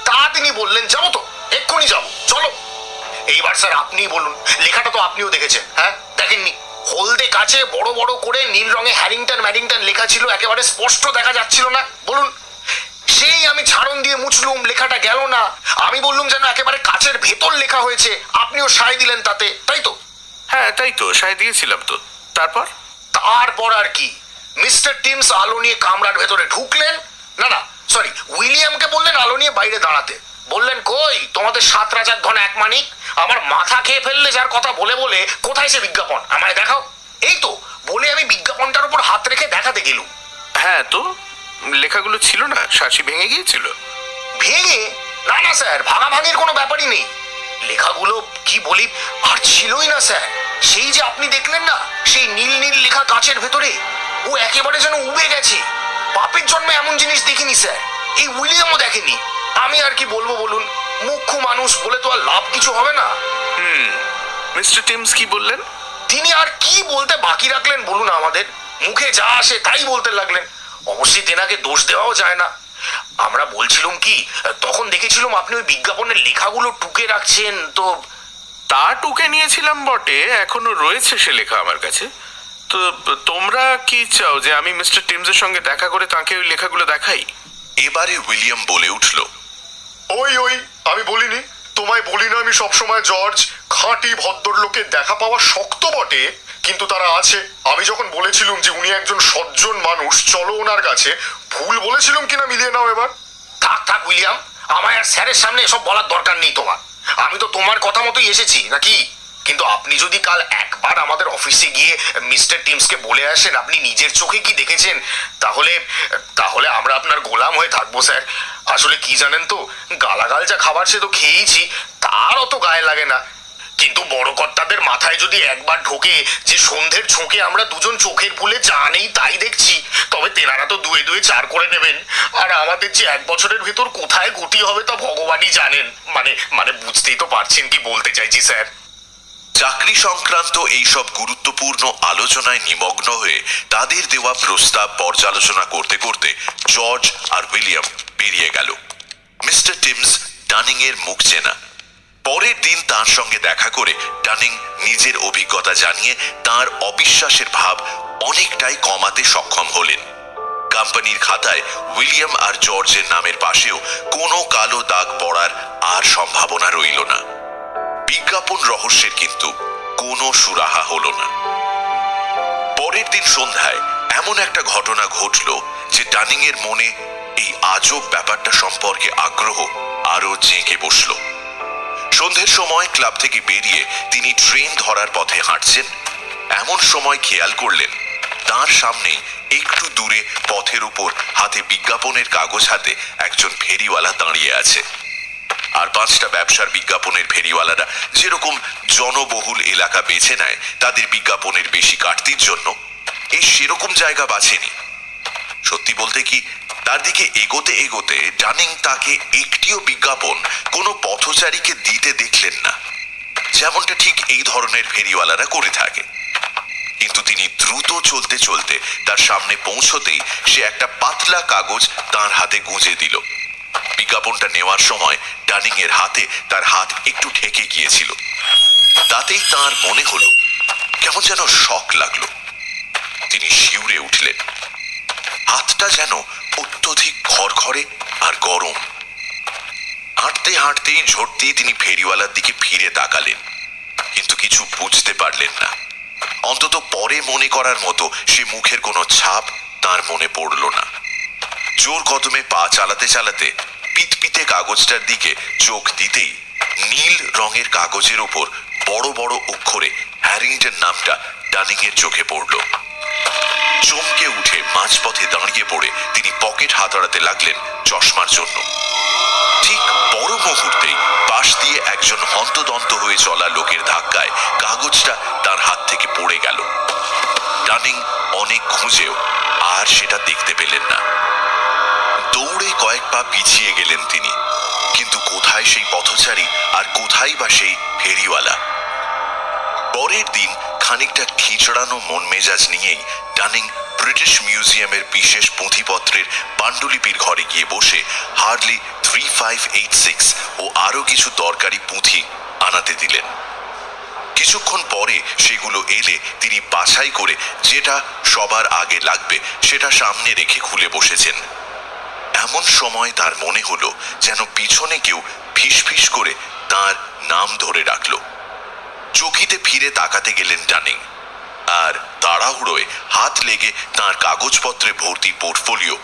তা তিনি বললেন, যাবো তো, এক্ষুনি যাবো, চলো। এইবার স্যার আপনি বলুন, লেখাটা তো আপনিও দেখেছেন, হ্যাঁ দেখেননি? হলদে কাছে বড় বড় করে নীল রঙে হ্যারিংটন ম্যারিংটন লেখা ছিল, একেবারে স্পষ্ট দেখা যাচ্ছিল না বলুন। সেই আমি ঝাড়ন দিয়ে মুছলুম, লেখাটা গেল না। আমি বললুম যেন একেবারে কাচের ভেতর লেখা হয়েছে, আপনিও সায় দিলেন তাতে, তাই তো? হ্যাঁ তাই তো, সায় দিয়েছিলাম তো। তারপর তারপর আর কি, মিস্টার টিমস আলো নিয়ে কামরার ভেতরে ঢুকলেন। না না সরি, উইলিয়ামকে বললেন আলো নিয়ে বাইরে দাঁড়াতে। বললেন কই তোমাদের 7 রাজার ধন এক মানিক, আমার মাথা খেয়ে ফেললে যার কথা বলে বলে। কোথায় সে বিজ্ঞাপন, আমায় দেখাও। এই তো বলে আমি বিজ্ঞাপনটার উপর হাত রেখে দেখাতে গেলুম। হ্যাঁ, তো লেখাগুলো ছিল না, শাসি ভেঙে গিয়েছিল। ভেঙে? না না স্যার, ভাঙাভাঙির কোনো ব্যাপারই নেই। লেখাগুলো কি বলি আর ছিলই না স্যার। সেই যে আপনি দেখলেন না, সেই নীল নীল লেখা কাঁচের ভেতরে, ও একেবারে যেন উবে গেছে। পাপের জন্মে এমন জিনিস দেখিনি স্যার, এই উইলিয়ামও দেখেনি। আমি আর কি বলবো বলুন, মুখ্য মানুষ বলে তো আর লাভ কিছু হবে না। মিস্টার টিমস কি বললেন? তিনি আর কি বলতে বাকি রাখলেন বলুন আমাদের? মুখে যা আসে তাই বলতে লাগলেন। অবশ্যই তেনাকে দোষ দেওয়াও যায় না। আমরা বলছিলাম কি, তখন দেখেছিলাম আপনি ওই বিজ্ঞাপনের লেখাগুলো টুকে রাখছেন তো। তা টুকে নিয়েছিলাম বটে, এখনো রয়েছে সে লেখা আমার কাছে। তো তোমরা কি চাও যে আমি মিস্টার টিমসের সঙ্গে দেখা করে তাকে ওই লেখাগুলো দেখাই? এবারে উইলিয়াম বলে উঠল, ওই আমি বলিনি তোমায়, বলি না আমি সবসময় জর্জ, খাঁটি ভদ্রলোকের দেখা পাওয়া শক্ত বটে, কিন্তু তারা আছে। আমি যখন বলেছিলাম যে উনি একজন সজ্জন মানুষ, চলো ওনার কাছে, ভুল বলেছিলাম কিনা মিলিয়ে নাও এবার। থাক থাক উইলিয়াম, আমায় আর স্যারের সামনে এসব বলার দরকার নেই তোমার। আমি তো তোমার কথা মতোই এসেছি নাকি। কিন্তু আপনি যদি কাল একবার আমাদের অফিসে গিয়ে মিস্টার টিমসকে বলে আসেন আপনি নিজের চোখে কি দেখেছেন, তাহলে তাহলে আমরা আপনার গোলাম হয়ে থাকবো স্যার। আসলে কি জানেন তো, গালাগাল যা খাবার সে তো খেয়েইছি, তার অত গায়ে লাগে না। কিন্তু বড় কর্তাদের মাথায় যদি একবার ঢোকে যে সন্ধ্যের ঝোঁকে আমরা দুজন চোখের ভুলে যা নেই তাই দেখছি, তবে তেনারা তো দুয়ে দুয়ে 4 করে নেবেন। আর আমাদের যে 1 বছরের ভেতর কোথায় গতি হবে তা ভগবানই জানেন। মানে বুঝতেই তো পারছেন কি বলতে চাইছি স্যার। চাকরি সংক্রান্ত এইসব গুরুত্বপূর্ণ আলোচনায় নিমগ্ন হয়ে তাদের দেওয়া প্রস্তাব পর্যালোচনা করতে করতে জর্জ আর উইলিয়াম বেরিয়ে গেল। মিস্টার টিমস ডানিং এর মুখ চেনা। পরের দিন তার সঙ্গে দেখা করে ডানিং নিজের অভিজ্ঞতা জানিয়ে তার অবিশ্বাসের ভাব অনেকটাই কমাতে সক্ষম হলেন। কোম্পানির খাতায় উইলিয়াম আর জর্জের নামের পাশেও কোনো কালো দাগ পড়ার আর সম্ভাবনা রইল না। বিজ্ঞাপন রহস্যের কিন্তু কোনো সুরাহা হলো না। পরের দিন সন্ধ্যায় এমন একটা ঘটনা ঘটল যে ডানিং এর মনে এই আজব ব্যাপারটা সম্পর্কে আগ্রহ আরো জেঁকে বসল। সন্ধ্যের সময় ক্লাব থেকে বেরিয়ে তিনি ট্রেন ধরার পথে হাঁটছেন, এমন সময় খেয়াল করলেন তার সামনে একটু দূরে পথের উপর হাতে বিজ্ঞাপনের কাগজ হাতে একজন ফেরিওয়ালা দাঁড়িয়ে আছে। আর 5টা ব্যবসার বিজ্ঞাপনের ফেরিওয়ালারা যেরকম জনবহুল এলাকা বেছে নেয় তাদের বিজ্ঞাপনের বেশি কাটতির জন্য, এই সেরকম জায়গা বাছেনি। সত্যি বলতে কি, তার দিকে এগোতে এগোতে ডানিং তাকে একটিও বিজ্ঞাপন কোনো পথচারীকে দিতে দেখলেন না, যেমনটা ঠিক এই ধরনের ফেরিওয়ালারা করে থাকে। কিন্তু তিনি দ্রুত চলতে চলতে তার সামনে পৌঁছতেই সে একটা পাতলা কাগজ তার হাতে গুঁজে দিল। বিজ্ঞাপনটা নেওয়ার সময় ডানিং এর হাতে তার হাত একটু ঠেকে গিয়েছিল। তাতেই তার মনে হলো কেমন যেন শক লাগলো। তিনি শিউরে উঠলেন। হাতটা যেন অত্যধিক খড়খড়ে আর গরম। হাঁটতে হাঁটতেই ঝটতেই তিনি ফেরিওয়ালার দিকে ফিরে তাকালেন, কিন্তু কিছু বুঝতে পারলেন না। অন্তত পরে মনে করার মতো সে মুখের কোনো ছাপ তার মনে পড়ল না। জোর কদমে পা চালাতে চালাতে পিতপিতে কাগজটার দিকে চোখ দিতেই নীল রঙের কাগজের ওপর বড় বড় অক্ষরে হ্যারিংটন নামটা ডানিং এর চোখে পড়ল। চমকে উঠে মাঝপথে দাঁড়িয়ে পড়ে তিনি পকেট হাতাড়াতে লাগলেন চশমার জন্য। ঠিক বড় মুহূর্তেই পাশ দিয়ে একজন হন্তদন্ত হয়ে চলা লোকের ধাক্কায় কাগজটা তার হাত থেকে পড়ে গেল। ডানিং অনেক খুঁজেও আর সেটা দেখতে পেলেন না। দৌড়ে কয়েক পা পিছিয়ে গেলেন তিনি, কিন্তু কোথায় সেই পথচারী আর কোথায় বা সেই ফেরিওয়ালা? পরের দিন খানিকটা খিচড়ানো মন মেজাজ নিয়েই ডানিং ব্রিটিশ মিউজিয়ামের বিশেষ পুঁথিপত্রের পাণ্ডুলিপির ঘরে গিয়ে বসে হার্ডলি 3586 ও আরো কিছু দরকারি পুঁথি আনাতে দিলেন। কিছুক্ষণ পরে সেগুলো এলে তিনি বাছাই করে যেটা সবার আগে লাগবে সেটা সামনে রেখে খুলে বসেছেন। এমন সময় তার মনে হলো যেন পিছনে কেউ ফিসফিস করে তার নাম ধরে রাখলো। চকিতে ফিরে তাকাতে গেলেন ডানিং, আর তাড়াহুড়োয় হাত লেগে তার কাগজপত্রে ভর্তি পোর্টফোলিও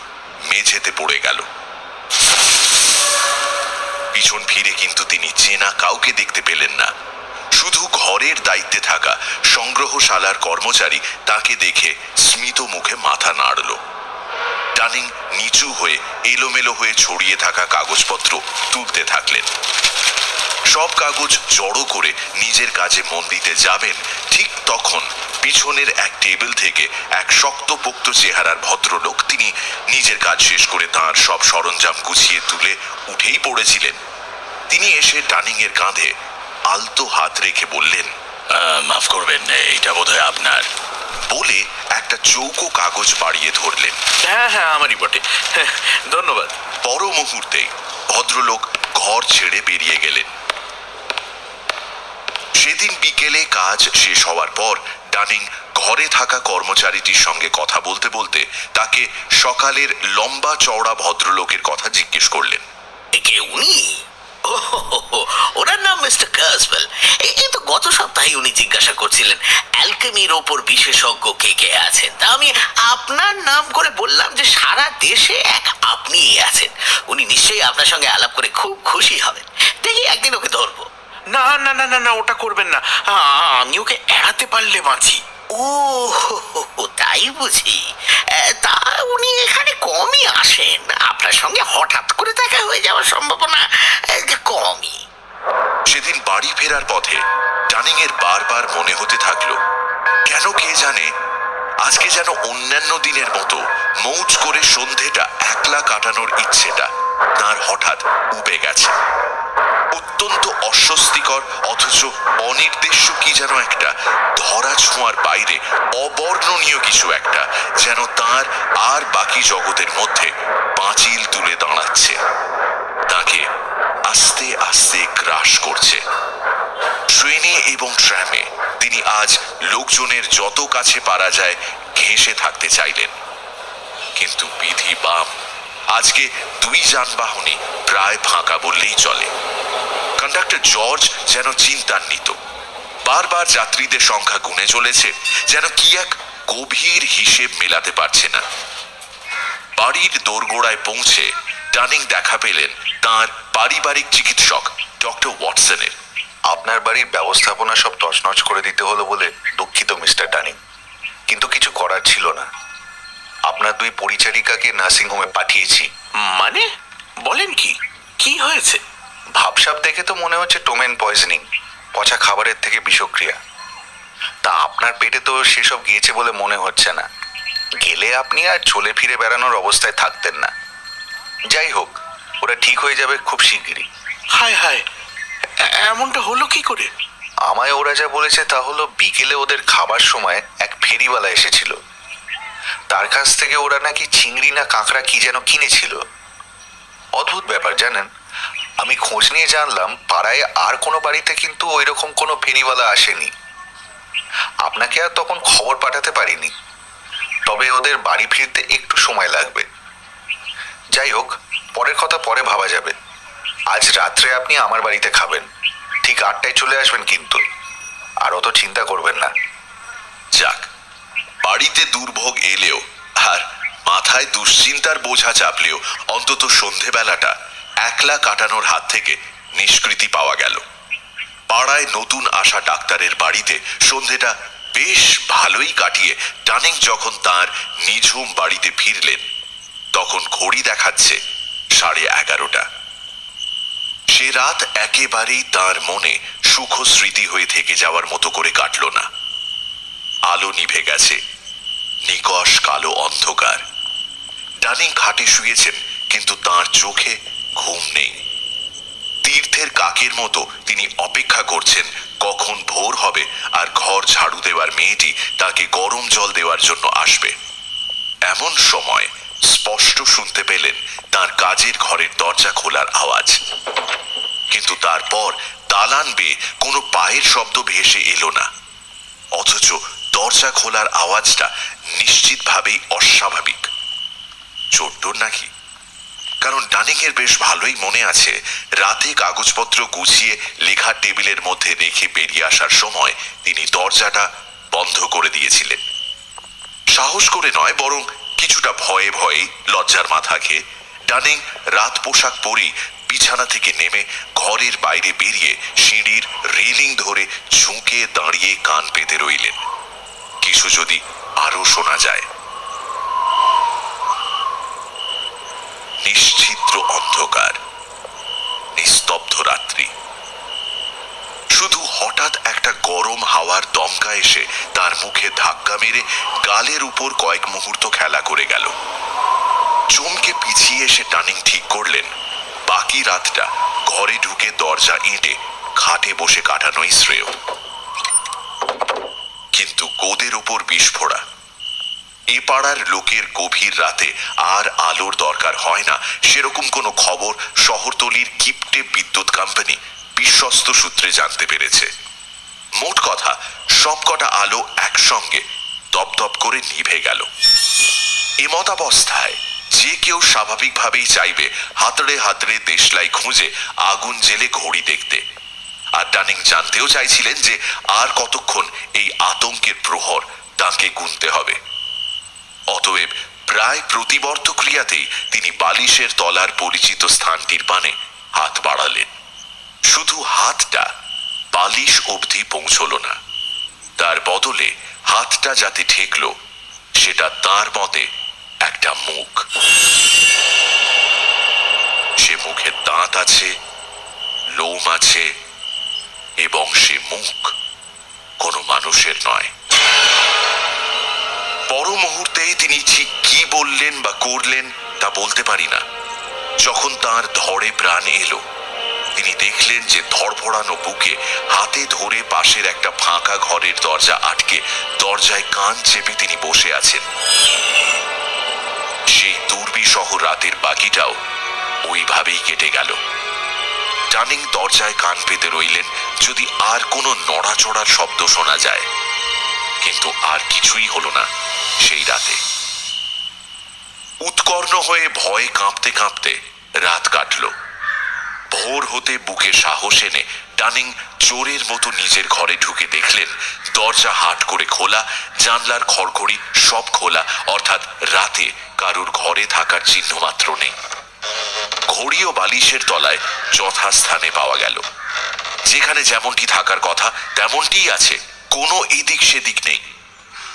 মেঝেতে পড়ে গেল। পিছন ফিরে কিন্তু তিনি চেনা কাউকে দেখতে পেলেন না। শুধু ঘরের দায়িত্বে থাকা সংগ্রহশালার কর্মচারী তাকে দেখে স্মিত মুখে মাথা নাড়ল। ডানিং নিচু হয়ে এলোমেলো হয়ে ছড়িয়ে থাকা কাগজপত্র তুলতে থাকলেন। সব কাগজ জড়ো করে নিজের কাজে মন দিতে যাবেন, ঠিক তখন পিছনের এক টেবিল থেকে এক শক্তপোক্ত চেহারার ভদ্রলোক, তিনি নিজের কাজ শেষ করে তাঁর সব সরঞ্জাম গুছিয়ে তুলে উঠেই পড়েছিলেন। তিনি এসে ডানিং এর কাঁধে আলতো হাত রেখে বললেন, মাফ করবেন, এইটা বোধহয় আপনার। বলে একটা চৌকো কাগজ বাড়িয়ে ধরলেন। হ্যাঁ হ্যাঁ, আমারই বটে, হ্যাঁ, ধন্যবাদ। পর মুহূর্তেই ভদ্রলোক ঘর ছেড়ে বেরিয়ে গেলেন। সেদিন বিকেলে কাজ শেষ হওয়ার পর ডানিং ঘরে থাকা কর্মচারীটির সঙ্গে কথা বলতে বলতে তাকে সকালের লম্বা চওড়া ভদ্রলোকের কথা জিজ্ঞেস করলেন। কে উনি? ওনার নাম মিস্টার কার্সওয়েল। এই তো গত সপ্তাহে উনি জিজ্ঞাসা করছিলেন অ্যালকেমির ওপর বিশেষজ্ঞ কে কে আছেন। তা আমি আপনার নাম করে বললাম যে সারা দেশে এক আপনিই আছেন। উনি নিশ্চয়ই আপনার সঙ্গে আলাপ করে খুব খুশি হবেন। দেখি একদিন ওকে ধরবো। না না না না না, ওটা করবেন না। আমি ওকে এড়াতে পারলে বাঁচি। ও তাই বুঝি? তা উনি এখানে কমই আসেন। আপনার সঙ্গে হঠাৎ করে দেখা হয়ে যাওয়ার সম্ভাবনা কমই। সেদিন বাড়ি ফেরার পথে ডানিং এর বারবার মনে হতে থাকলো, কেন কে জানে আজকে যেন অন্যান্য দিনের মতো মৌজ করে সন্ধেটা একলা কাটানোর ইচ্ছেটা তার হঠাৎ উবে গেছে। অত্যন্ত অস্বস্তিকর অথচ অনির্দেশ্য কি যেন একটা ধরা ছোঁয়ার বাইরে অবর্ণনীয় কিছু একটা যেন তার আর বাকি জগতের মধ্যে পাঁচিল তুলে দাঁড়াচ্ছে, তাকে আস্তে আস্তে গ্রাস করছে। ট্রেনে এবং ট্রামে তিনি আজ লোকজনের যত কাছে পারা যায় ঘেঁষে থাকতে চাইলেন, কিন্তু বিধি বাম, আজকে দুই যানবাহনই প্রায় ফাঁকা বললেই চলে। কন্ডাক্টর জর্জ যেন চিন্তান্বিত, বারবার যাত্রীদের সংখ্যা গুনে চলেছে, যেন কি এক গভীর হিসেব মেলাতে পারছে না। বাড়ির দোরগোড়ায় পৌঁছে ডানিং দেখা পেলেন তাঁর পারিবারিক চিকিৎসক ডক্টর ওয়াটসনের। আপনার বাড়ির ব্যবস্থাপনা সব তছনছ করে দিতে হলো বলে দুঃখিত মিস্টার ডানিং, কিন্তু কিছু করার ছিল না। আপনার দুই পরিচারিকাকে নার্সিংহোমে পাঠিয়েছি। মানে বলেন কি? কি হয়েছে? ভাবসাব দেখে তো মনে হচ্ছে টোমেন পয়জনিং, পচা খাবারের থেকে বিষক্রিয়া। তা আপনার পেটে তো সেসব গিয়েছে বলে মনে হচ্ছে না। গেলে আপনি আর চলে ফিরে বেড়ানোর অবস্থায় থাকতেন না। যাই হোক, ওরা ঠিক হয়ে যাবে খুব শিগগিরই। হায় হায়, এমনটা হলো কি করে? আমায় ওরা যা বলেছে তা হলো, বিকেলে ওদের খাবার সময় এক ফেরিওয়ালা এসেছিল। তার কাছ থেকে ওরা নাকি চিংড়ি না কাঁকড়া কি যেন কিনেছিল। অদ্ভুত ব্যাপার জানেন, আমি খোঁজ নিয়ে জানলাম পাড়ায় আর কোনো বাড়িতে কিন্তু ওই রকম কোনো ফেরিওয়ালা আসেনি। আপনাকে আর তখন খবর পাঠাতে পারিনি, তবে ওদের বাড়ি ফিরতে একটু সময় লাগবে। যাই হোক, পরের কথা পরে ভাবা যাবে। আজ রাত্রে আপনি আমার বাড়িতে খাবেন, ঠিক 8টায় চলে আসবেন কিন্তু, আর অত চিন্তা করবেন না। যাক, বাড়িতে দুর্ভোগ এলেও আর মাথায় দুশ্চিন্তার বোঝা চাপলেও অন্তত সন্ধেবেলাটা একলা কাটানোর হাত থেকে নিষ্কৃতি পাওয়া গেল। পাড়ায় নতুন আসা ডাক্তারের বাড়িতে সন্ধেটা বেশ ভালোই কাটিয়ে ডানিং যখন তার নিঝুম বাড়িতে ফিরলেন, তখন ঘড়ি দেখাচ্ছে 11:30। সে রাত একেবারেই তার মনে সুখ স্মৃতি হয়ে থেকে যাওয়ার মতো করে কাটল না। আলো নিভে গেছে, নিকষ কালো অন্ধকার। ডানিং খাটে শুয়েছেন, কিন্তু তার চোখে ঘুম নেই। তীর্থের কাকের মতো তিনি অপেক্ষা করছেন কখন ভোর হবে আর ঘর ঝাড়ু দেওয়ার মেয়েটি তাকে গরম জল দেওয়ার জন্য আসবে। এমন সময় স্পষ্ট শুনতে পেলেন তার কাজের ঘরের দরজা খোলার আওয়াজ, কিন্তু তারপর দালান বেয়ে কোনো পায়ের শব্দ ভেসে এলো না। অথচ দরজা খোলার আওয়াজটা নিশ্চিতভাবেই অস্বাভাবিক। চোর নাকি? কারণ ডানিং এর বেশ ভালোই মনে আছে রাতে কাগজপত্র গুছিয়ে লেখার টেবিলের মধ্যে রেখে বেরিয়ে আসার সময় তিনি দরজাটা বন্ধ করে দিয়েছিলেন। সাহস করে নয়, বরং কিছুটা ভয়ে ভয়ে, লজ্জার মাথা খেয়ে ডানিং রাত পোশাক পরেই বিছানা থেকে নেমে ঘরের বাইরে বেরিয়ে সিঁড়ির রেলিং ধরে ঝুঁকে দাঁড়িয়ে কান পেতে রইলেন। কিছু যদি আরো শোনা যায়। নিশ্চিদ্র অন্ধকার, নিস্তব্ধ রাত্রি। শুধু হঠাৎ একটা গরম হাওয়ার দমকা এসে তার মুখে ধাক্কা মেরে গালের উপর কয়েক মুহূর্ত খেলা করে গেল। চমকে পিছিয়ে এসে টানিং ঠিক করলেন বাকি রাতটা ঘরে ঢুকে দরজা এঁটে খাটে বসে কাটানোই শ্রেয়। কিন্তু গোদের ওপর বিস্ফোরা। এ পাড়ার লোকের গভীর রাতে আর আলোর দরকার হয় না সেরকম কোনো খবর শহরতলির কিপ্টে বিদ্যুৎ কোম্পানি বিশ্বস্ত সূত্রে জানতে পেরেছে। মোট কথা সবকটা আলো একসঙ্গে দপদপ করে নিভে গেল। এমতাবস্থায় যে কেউ স্বাভাবিকভাবেই চাইবে হাতড়ে হাতড়ে দেশলাই খুঁজে আগুন জেলে ঘড়ি দেখতে। আর টানিং জানতেও চাইছিলেন যে আর কতক্ষণ এই আতঙ্কের প্রহর তাঁকে গুনতে হবে। অতএব প্রায় প্রতিবর্ত ক্রিয়াতেই তিনি বালিশের তলার পরিচিত স্থানটির পানে হাত বাড়ালেন। শুধু হাতটা বালিশ অবধি পৌঁছল না, তার বদলে হাতটা যাতে ঠেকল সেটা তার মতে একটা মুখ। সে মুখে দাঁত আছে, লোম আছে, এবং সে মুখ কোনো মানুষের নয়। পর মুহূর্তেই তিনি ঠিক কি বললেন বা করলেন তা বলতে পারি না। যখন তার ধরে প্রাণ এলো তিনি দেখলেন যে ধড়ফড়ানো বুকে হাতে ধরে পাশের একটা ফাঁকা ঘরের দরজা আটকে দরজায় কান চেপে তিনি বসে আছেন। সেই দুর্বিসহ রাতের বাকিটাও ওইভাবেই কেটে গেল। টানিং দরজায় কান পেতে রইলেন যদি আর কোনো নড়াচড়ার শব্দ শোনা যায়, কিন্তু আর কিছুই হলো না সেই রাতে। উৎকর্ণ হয়ে ভয়ে কাঁপতে কাঁপতে রাত কাটল। ভোর হতে বুকে সাহস এনে টানিং চোরের মতো নিজের ঘরে ঢুকে দেখলেন দরজা হাট করে খোলা, জানলার খড়খড়ি সব খোলা, অর্থাৎ রাতে কারুর ঘরে থাকার চিহ্ন মাত্র নেই। ঘড়ি ও বালিশের তলায় যথাস্থানে পাওয়া গেল। যেখানে যেমনটি থাকার কথা তেমনটিই আছে, কোনো এদিক সেদিক নেই।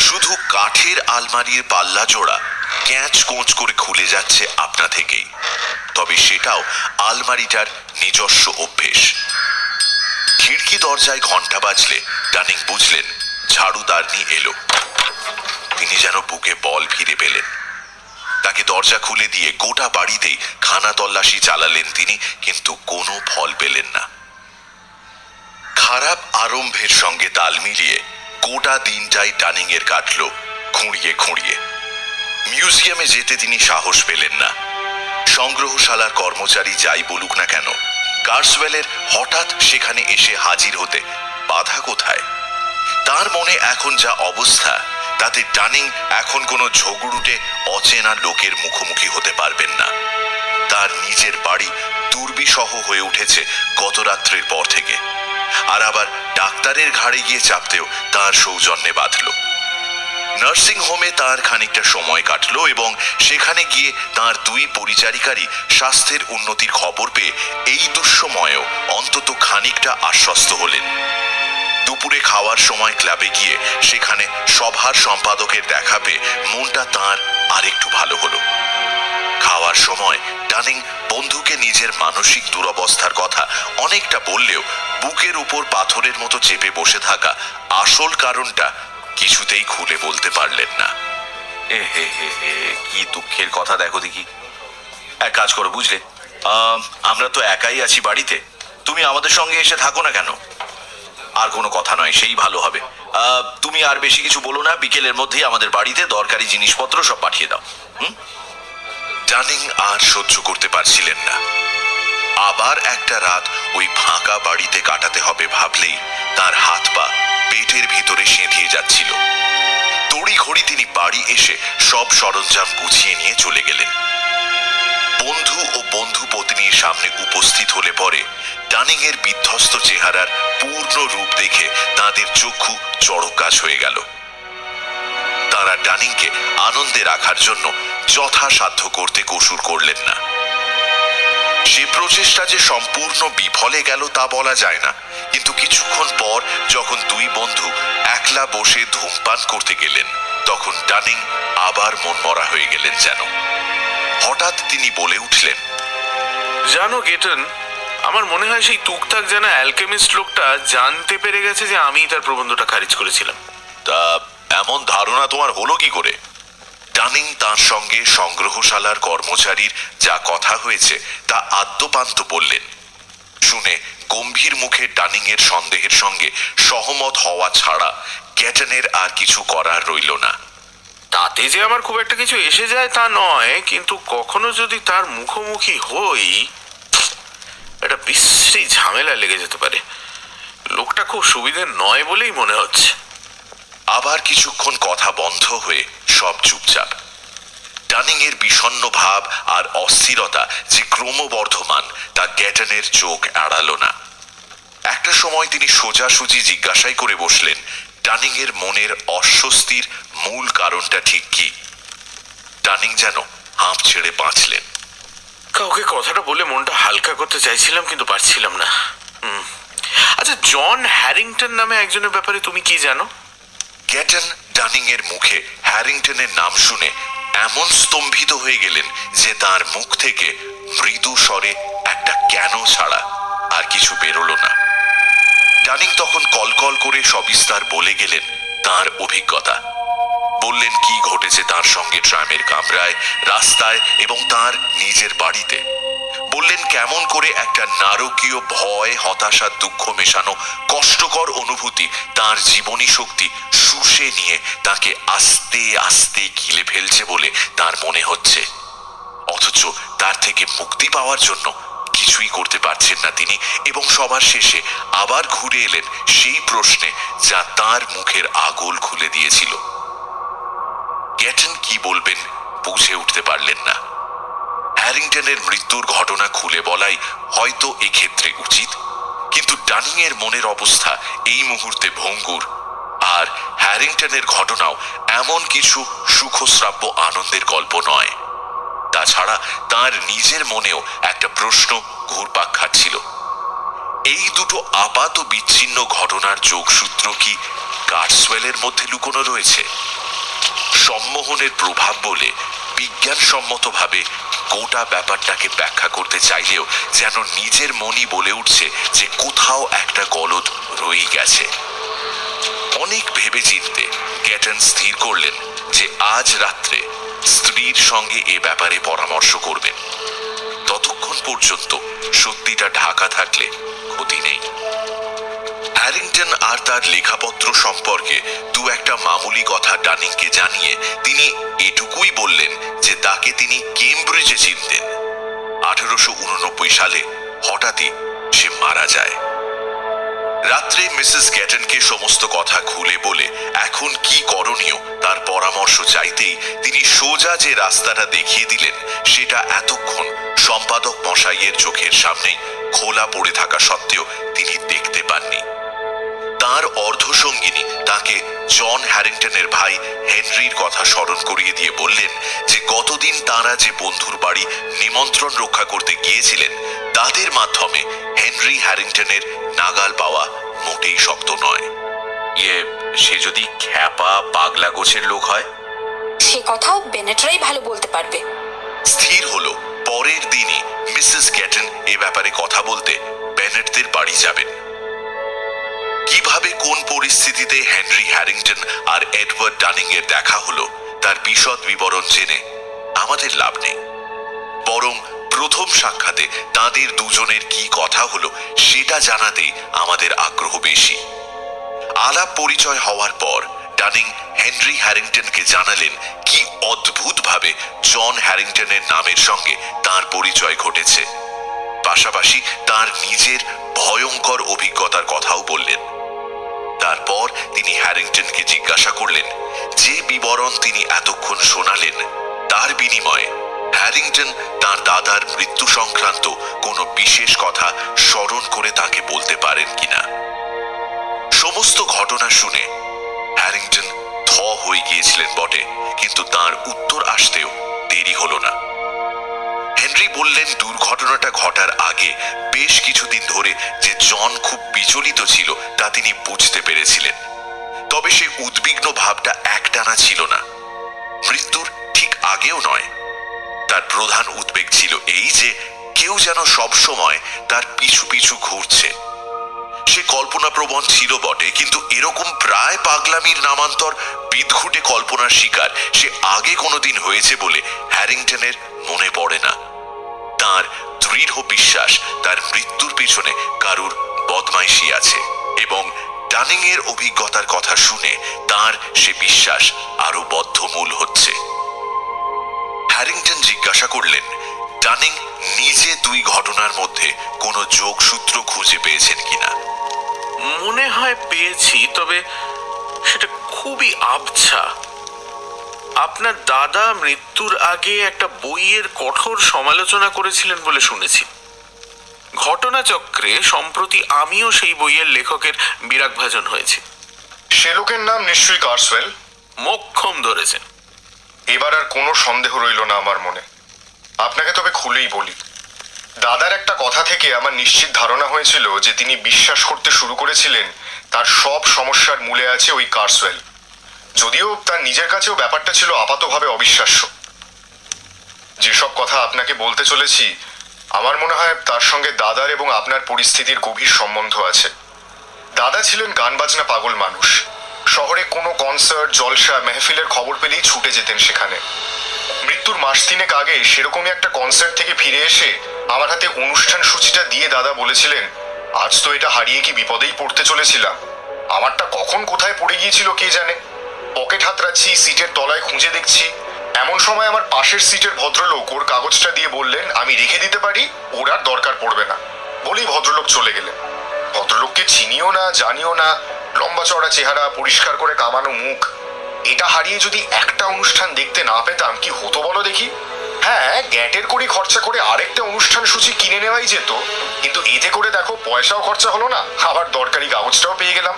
শুধু কাঠের আলমারির পাল্লা জোড়া ক্যাঁচ কোঁচ করে খুলে যাচ্ছে আপনা থেকেই, তবে সেটাও আলমারিটার নিজস্ব অভ্যেস। খিড়কি দরজায় ঘন্টা বাজলে টানিং বুঝলেন ঝাড়ুদারনি এলো। তিনি যেন বুকে বল ফিরে পেলেন। তাকে দরজা খুলে দিয়ে গোটা বাড়িতেই খানা তল্লাশি চালালেন তিনি, কিন্তু কোনো ফল পেলেন না। খারাপ আরম্ভের সঙ্গে তাল মিলিয়ে গোটা দিনটাই টানিং এর কাটল খুঁড়িয়ে খুঁড়িয়ে। মিউজিয়ামে যেতে তিনি সাহস পেলেন না। সংগ্রহশালার কর্মচারী যাই বলুক না কেন, কার্সওয়েলের হঠাৎ সেখানে এসে হাজির হতে বাধা কোথায়? তার মনে এখন যা অবস্থা তাতে টানিং এখন কোনো ঝগড়ুটে অচেনা লোকের মুখোমুখি হতে পারবেন না। তার নিজের বাড়ি দুর্বিসহ হয়ে উঠেছে গত রাত্রের পর থেকে, আর আবার ডাক্তারের ঘাড়ে গিয়ে চাপতেও তার সৌজন্যে বাঁধল। নার্সিং হোমে তার খানিকটা সময় কাটলো এবং সেখানে গিয়ে তার দুই পরিচারিকারই স্বাস্থ্যের উন্নতির খবর পেয়ে এই দুঃসময়েও অন্তত খানিকটা আশ্বস্ত হলেন। দুপুরে খাওয়ার সময় ক্লাবে গিয়ে সেখানে সভার সম্পাদকের দেখা পেয়ে মনটা তাঁর আরেকটু ভালো হলো। খাওয়ার সময় টানিং বন্ধুকে নিজের মানসিক দুরবস্থার কথা অনেকটা বললেও বুকের উপর পাথরের মতো চেপে বসে থাকা আসল কারণটা কিছুতেই খুলে বলতে পারলেন না। কি দুঃখের কথা দেখো দেখি। এক কাজ করো বুঝলে, আমরা তো একাই আছি বাড়িতে, তুমি আমাদের সঙ্গে এসে থাকো না কেন? আর কোনো কথা নয়, সেই ভালো হবে। তুমি আর বেশি কিছু বলো না, বিকেলের মধ্যেই আমাদের বাড়িতে দরকারি জিনিসপত্র সব পাঠিয়ে দাও। টানিং আর সহ্য করতে পারছিলেন না। আবার একটা রাত ওই ফাঁকা বাড়িতে কাটাতে হবে ভাবলেই তার হাত পা পেটের ভিতরে সেঁধিয়ে যাচ্ছিল। তড়িঘড়ি তিনি বাড়ি এসে সব সরঞ্জাম গুছিয়ে নিয়ে চলে গেলেন। বন্ধু ও বন্ধু পত্নীর সামনে উপস্থিত হলে পরে টানিং এর বিধ্বস্ত চেহারার পূর্ণ রূপ দেখে তাদের চক্ষু চড়কাজ হয়ে গেল। তারা টানিংকে আনন্দে রাখার জন্য যথাসাধ্য করতে কসুর করলেন না। সে প্রচেষ্টা যে সম্পূর্ণ বিফলে গেল তা বলা যায় না, কিন্তু কিছুক্ষণ পর যখন দুই বন্ধু একলা বসে ধূমপান করতে গেলেন, তখন ডানিং আবার মনমরা হয়ে গেলেন যেন। হঠাৎ তিনি বলে উঠলেন, জানো গেটন, আমার মনে হয় সেই টুকটাক জানা অ্যালকেমিস্ট লোকটা জানতে পেরে গেছে যে আমি তার প্রবন্ধটা খারিজ করেছিলাম। তা এমন ধারণা তোমার হলো কি করে? ডানিং তার সঙ্গে সংগ্রহশালার কর্মচারীর যা কথা হয়েছে তা আদ্যপান্ত বললেন। শুনে গম্ভীর মুখে ডানিং এর সন্দেহের সঙ্গে সহমত হওয়া ছাড়া গ্যাটনের আর কিছু করার রইল না। তাতে যে আমার খুব একটা কিছু এসে যায় তা নয়, কিন্তু কখনো যদি তার মুখোমুখি হই, একটা বিশ্রী ঝামেলা লেগে যেতে পারে। লোকটা খুব সুবিধে নয় বলেই মনে হচ্ছে। আবার কিছুক্ষণ কথা বন্ধ হয়ে সব চুপচাপ। ডানিং এর বিষণ্ণ ভাব আর অস্থিরতা যে ক্রমবর্ধমান তা গ্যাটনের চোখ এড়ালো না। একটা সময় তিনি সোজাসুজি জিজ্ঞাসাই করে বসলেন, ডানিং এর মনের অস্বস্তির মূল কারণটা ঠিক কি? ডানিং যেন হাঁপ ছেড়ে বাঁচলেন। কাউকে কথাটা বলে মনটা হালকা করতে চাইছিলাম, কিন্তু পারছিলাম না। আচ্ছা, জন হ্যারিংটন নামে একজনের ব্যাপারে তুমি কি জানো? গ্যাটন ডানিং এর মুখে হ্যারিংটনের নাম শুনে এমন স্তম্ভিত হয়ে গেলেন যে তার মুখ থেকে মৃদু স্বরে একটা কেন ছাড়া আর কিছু বেরোলো না। ডানিং তখন কলকল করে সবিস্তার বলে গেলেন তার অভিজ্ঞতা। বললেন কি ঘটেছে তার সঙ্গে ট্রামের কামরায়, রাস্তায় এবং তার নিজের বাড়িতে। বললেন কেমন করে একটা নারকীয় ভয়, হতাশা, দুঃখ মেশানো কষ্টকর অনুভূতি তার জীবনী শক্তি শুষে নিয়ে তাকে আস্তে আস্তে গিলে ফেলছে বলে তার মনে হচ্ছে, অথচ তার থেকে মুক্তি পাওয়ার জন্য কিছুই করতে পারছেন না তিনি। এবং সবার শেষে আবার ঘুরে এলেন সেই প্রশ্নে যা তার মুখের আগল খুলে দিয়েছিল। গ্যাটন কি বলবেন বুঝে উঠতে পারলেন না। হ্যারিংটনের মৃত্যুর ঘটনা খুলে বলাই হয়তো এক্ষেত্রে উচিত, কিন্তু ডানিং এর মনের অবস্থা এই মুহূর্তে ভঙ্গুর, আর হ্যারিংটনের ঘটনাও এমন কিছু সুখশ্রাব্য আনন্দের গল্প নয়। তাছাড়া তার নিজের মনেও একটা প্রশ্ন ঘুরপাক খাচ্ছিল, এই দুটো আপাত বিচ্ছিন্ন ঘটনার যোগসূত্র কি কার্সওয়েলের মধ্যে লুকোনো রয়েছে? সম্মোহনের প্রভাব বলে বিজ্ঞানসম্মতভাবে গোটা ব্যাপারটাকে ব্যাখ্যা করতে চাইলেও যেন নিজের মনই বলে উঠছে যে কোথাও একটা গলদ রয়ে গেছে। অনেক ভেবে চিনতে গ্যাটন স্থির করলেন যে আজ রাত্রে স্ত্রীর সঙ্গে এ ব্যাপারে পরামর্শ করবেন। ততক্ষণ পর্যন্ত সত্যিটা ঢাকা থাকলে ক্ষতি নেই। হ্যারিংটন আর তার লেখাপত্র সম্পর্কে দু একটা মামুলি কথা ডানিংকে জানিয়ে তিনি এটুকুই বললেন যে তাকে তিনি কেমব্রিজে চিনতেন। 1889 সালে হঠাৎই সে মারা যায়। রাত্রে মিসেস গ্যাটনকে সমস্ত কথা খুলে বলে এখন কি করণীয় তার পরামর্শ চাইতেই তিনি সোজা যে রাস্তাটা দেখিয়ে দিলেন সেটা এতক্ষণ সম্পাদক মশাইয়ের চোখের সামনেই খোলা পড়ে থাকা সত্ত্বেও তিনি দেখতে পাননি। তার অর্ধসঙ্গিনী তাকে জন হ্যারিংটনের ভাই হেনরির কথা স্মরণ করিয়ে দিয়ে বললেন যে গতদিন তারা যে বন্ধুর বাড়ি নিমন্ত্রণ রক্ষা করতে গিয়েছিলেন তাদের মাধ্যমে হেনরি হ্যারিংটনের নাগাল পাওয়া মোটেই শক্ত নয়। সে যদি খ্যাপা পাগলা গোছের লোক হয়? সে কথাও বেনেটরাই ভালো বলতে পারবে। স্থির হলো পরের দিনই মিসেস গ্যাটন এ ব্যাপারে কথা বলতে বেনেটদের বাড়ি যাবেন। কিভাবে কোন পরিস্থিতিতে হেনরি হ্যারিংটন আর এডওয়ার্ড ডানিং এর দেখা হলো তার বিশদ বিবরণ জেনে আমাদের লাভ নেই, বরং প্রথম সাক্ষাতে তাদের দুজনের কি কথা হলো সেটা জানাতেই আমাদের আগ্রহ বেশি। আলাপ পরিচয় হওয়ার পর ডানিং হেনরি হ্যারিংটনকে জানালেন কি অদ্ভুতভাবে জন হ্যারিংটনের নামের সঙ্গে তার পরিচয় ঘটেছে। পাশাপাশি তার নিজের ভয়ঙ্কর অভিজ্ঞতার কথাও বললেন। তারপর তিনি হ্যারিংটনকে জিজ্ঞাসা করলেন যে বিবরণ তিনি এতক্ষণ শোনালেন তার বিনিময়ে হ্যারিংটন তার দাদার মৃত্যু সংক্রান্ত কোনো বিশেষ কথা স্মরণ করে তাকে বলতে পারেন কিনা। সমস্ত ঘটনা শুনে হ্যারিংটন থ হয়ে গিয়েছিলেন বটে, কিন্তু তার উত্তর আসতেও দেরি হলো না। হেনরি বললেন দুর্ঘটনাটা ঘটার আগে বেশ কিছুদিন ধরে যে জন খুব বিচলিত ছিল তা তিনি বুঝতে পেরেছিলেন। তবে সে উদ্বিগ্ন ভাবটা একটানা ছিল না, মৃত্যুর ঠিক আগেও নয়। তার প্রধান উদ্বেগ ছিল এই যে কেউ যেন সব সময় তার পিছু পিছু ঘুরছে। সে কল্পনাপ্রবণ ছিল বটে, কিন্তু এরকম প্রায় পাগলামির নামান্তর বিদঘুটে কল্পনার শিকার সে আগে কোনোদিন হয়েছে বলে হ্যারিংটনের মনে পড়ে না। তার দৃঢ় বিশ্বাস তার মৃত্যুর পেছনে কারুর বদমাইশি আছে, এবং ডানিং এর অভিজ্ঞতার কথা শুনে তার সে বিশ্বাস আরো বদ্ধমূল হচ্ছে। হ্যারিংটন জিজ্ঞাসা করলেন, ডানিং নিজে দুই ঘটনার মধ্যে কোনো যোগসূত্র খুঁজে পেয়েছেন কিনা। মনে হয় পেয়েছি, তবে সেটা খুবই আবছা। আপনার দাদা মৃত্যুর আগে একটা বইয়ের কঠোর সমালোচনা করেছিলেন বলে শুনেছি। ঘটনাচক্রে সম্প্রতি আমিও সেই বইয়ের লেখকের বিরাগভাজন হয়েছি। সে লোকের নাম নিশ্চয়ই কার্সওয়েল। মোক্ষম ধরেছেন। এবার আর কোনো সন্দেহ রইল না আমার মনে। আপনাকে তবে খুলেই বলি, দাদার একটা কথা থেকে আমার নিশ্চিত ধারণা হয়েছিল যে তিনি বিশ্বাস করতে শুরু করেছিলেন তার সব সমস্যার মূলে আছে ওই কার্সওয়েল, যদিও তার নিজের কাছেও ব্যাপারটা ছিল আপাতভাবে অবিশ্বাস্য। যেসব কথা আপনাকে বলতে চলেছি আমার মনে হয় তার সঙ্গে দাদার এবং আপনার পরিস্থিতির গভীর সম্বন্ধ আছে। দাদা ছিলেন গান বাজনা পাগল মানুষ। শহরে কোনো কনসার্ট, জলসা, মেহফিলের খবর পেলেই ছুটে যেতেন সেখানে। মৃত্যুর মাস তিনেক আগে সেরকমই একটা কনসার্ট থেকে ফিরে এসে আমার হাতে অনুষ্ঠান সূচিটা দিয়ে দাদা বলেছিলেন, আজ তো এটা হারিয়ে কি বিপদেই পড়তে চলেছিলাম। আমারটা কখন কোথায় পড়ে গিয়েছিল কে জানে। পকেট হাতড়াচ্ছি, সিটের তলায় খুঁজে দেখছি। এমন সময় আমার পাশের সিটের ভদ্রলোক ওর কাগজটা দিয়ে বললেন, আমি রেখে দিতে পারি, ওর আর দরকার পড়বে না। বলেই ভদ্রলোক চলে গেলেন। ভদ্রলোককে চিনিও না, জানিও না, লম্বা চড়া চেহারা, পরিষ্কার করে কামানো মুখ। এটা হারিয়ে যদি একটা অনুষ্ঠান দেখতে না পেতাম কি হতো বলো দেখি। হ্যাঁ, গ্যাটের করে খরচা করে আরেকটা অনুষ্ঠান সূচি কিনে নেওয়াই যেত, কিন্তু এতে করে দেখো পয়সাও খরচা হলো না, আবার দরকারি কাগজটাও পেয়ে গেলাম।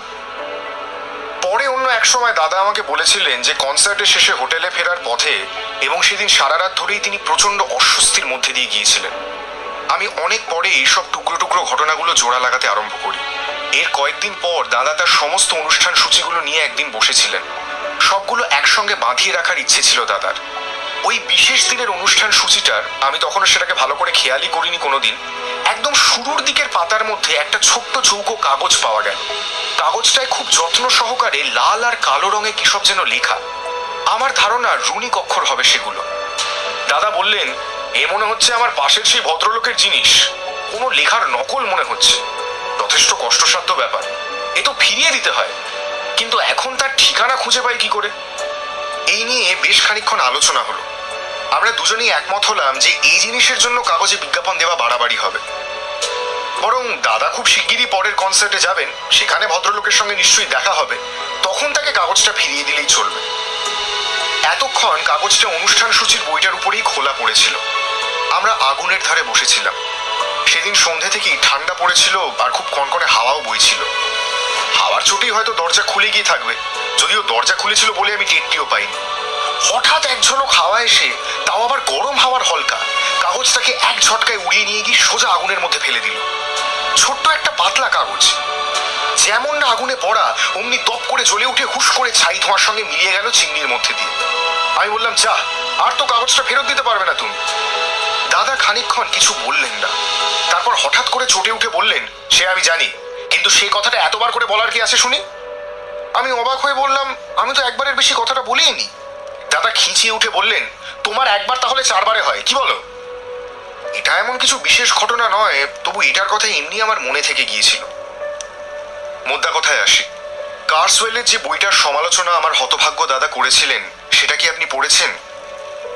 পরে অন্য এক সময় দাদা আমাকে বলেছিলেন যে কনসার্টের শেষে হোটেলে ফেরার পথে এবং সেদিন সারা রাত ধরেই তিনি প্রচন্ড অস্বস্তির মধ্যে দিয়ে গিয়েছিলেন। আমি অনেক পরে এইসব টুকরো টুকরো ঘটনাগুলো জোড়া লাগাতে আরম্ভ করি। এর কয়েকদিন পর দাদা তার সমস্ত অনুষ্ঠান সূচিগুলো নিয়ে একদিন বসেছিলেন। সবগুলো একসঙ্গে বাঁধিয়ে রাখার ইচ্ছে ছিল দাদার। ওই বিশেষ দিনের অনুষ্ঠান সূচিটার আমি তখনও সেটাকে ভালো করে খেয়ালই করিনি কোনোদিন। একদম শুরুর দিকের পাতার মধ্যে একটা ছোট্ট চৌকো কাগজ পাওয়া গেল। কাগজটায় খুব যত্ন সহকারে লাল আর কালো রঙে কিসব যেন লেখা। আমার ধারণা রুনিক অক্ষর হবে সেগুলো। দাদা বললেন, এ মনে হচ্ছে আমার পাশের সেই ভদ্রলোকের জিনিস, কোনো লেখার নকল মনে হচ্ছে। যথেষ্ট কষ্টসাধ্য ব্যাপার, এ তো ফিরিয়ে দিতে হয়, কিন্তু এখন তার ঠিকানা খুঁজে পাই কি করে। এই নিয়ে বেশ খানিকক্ষণ আলোচনা হলো। আমরা দুজনেই একমত হলাম যে এই জিনিসের জন্য কাগজে বিজ্ঞাপন দেওয়া বাড়াবাড়ি হবে। বরং দাদা খুব শিগগিরই পরের কনসার্টে যাবেন, সেখানে ভদ্রলোকের সঙ্গে নিশ্চয়ই দেখা হবে, তখন তাকে কাগজটা ফিরিয়ে দিলেই চলবে। এতক্ষণ কাগজটা অনুষ্ঠান সূচির বইটার উপরেই খোলা পড়েছিল। আমরা আগুনের ধারে বসেছিলাম। সেদিন সন্ধ্যে থেকেই ঠান্ডা পড়েছিল আর খুব কনকনে হাওয়াও বইছিল। হাওয়ার চোটেই হয়তো দরজা খুলে গিয়ে থাকবে, যদিও দরজা খুলেছিল বলে আমি টেরটিও পাইনি। হঠাৎ এক ঝলক হাওয়া এসে, তাও আবার গরম হাওয়ার হলকা, কাগজটাকে এক ঝটকায় উড়িয়ে নিয়ে গিয়ে সোজা আগুনের মধ্যে ফেলে দিল। ছোট্ট একটা পাতলা কাগজ, যেমন না আগুনে পড়া অমনি দপ করে জ্বলে উঠে হুশ করে ছাই ধোঁয়ার সঙ্গে মিলিয়ে গেল চিমনির মধ্যে দিয়ে। আমি বললাম, যা, আর তো কাগজটা ফেরত দিতে পারবে না তুমি। দাদা খানিকক্ষণ কিছু বললেন না, তারপর হঠাৎ করে চটে উঠে বললেন, সে আমি জানি, কিন্তু সেই কথাটা এতবার করে বলার কি আছে শুনি। আমি অবাক হয়ে বললাম, আমি তো একবারের বেশি কথাটা বলিনি। দাদা খিঁচিয়ে উঠে বললেন, তোমার একবার তাহলে চারবারে হয়, কি বলো? এটা এমন কিছু বিশেষ ঘটনা নয়, তবু এটার কথা এমনি আমার মনে থেকে গিয়েছিল। মোদ্দা কথায় আসি, কার্সওয়েলের যে বইটার সমালোচনা আমার হতভাগ্য দাদা করেছিলেন, সেটা কি আপনি পড়েছেন?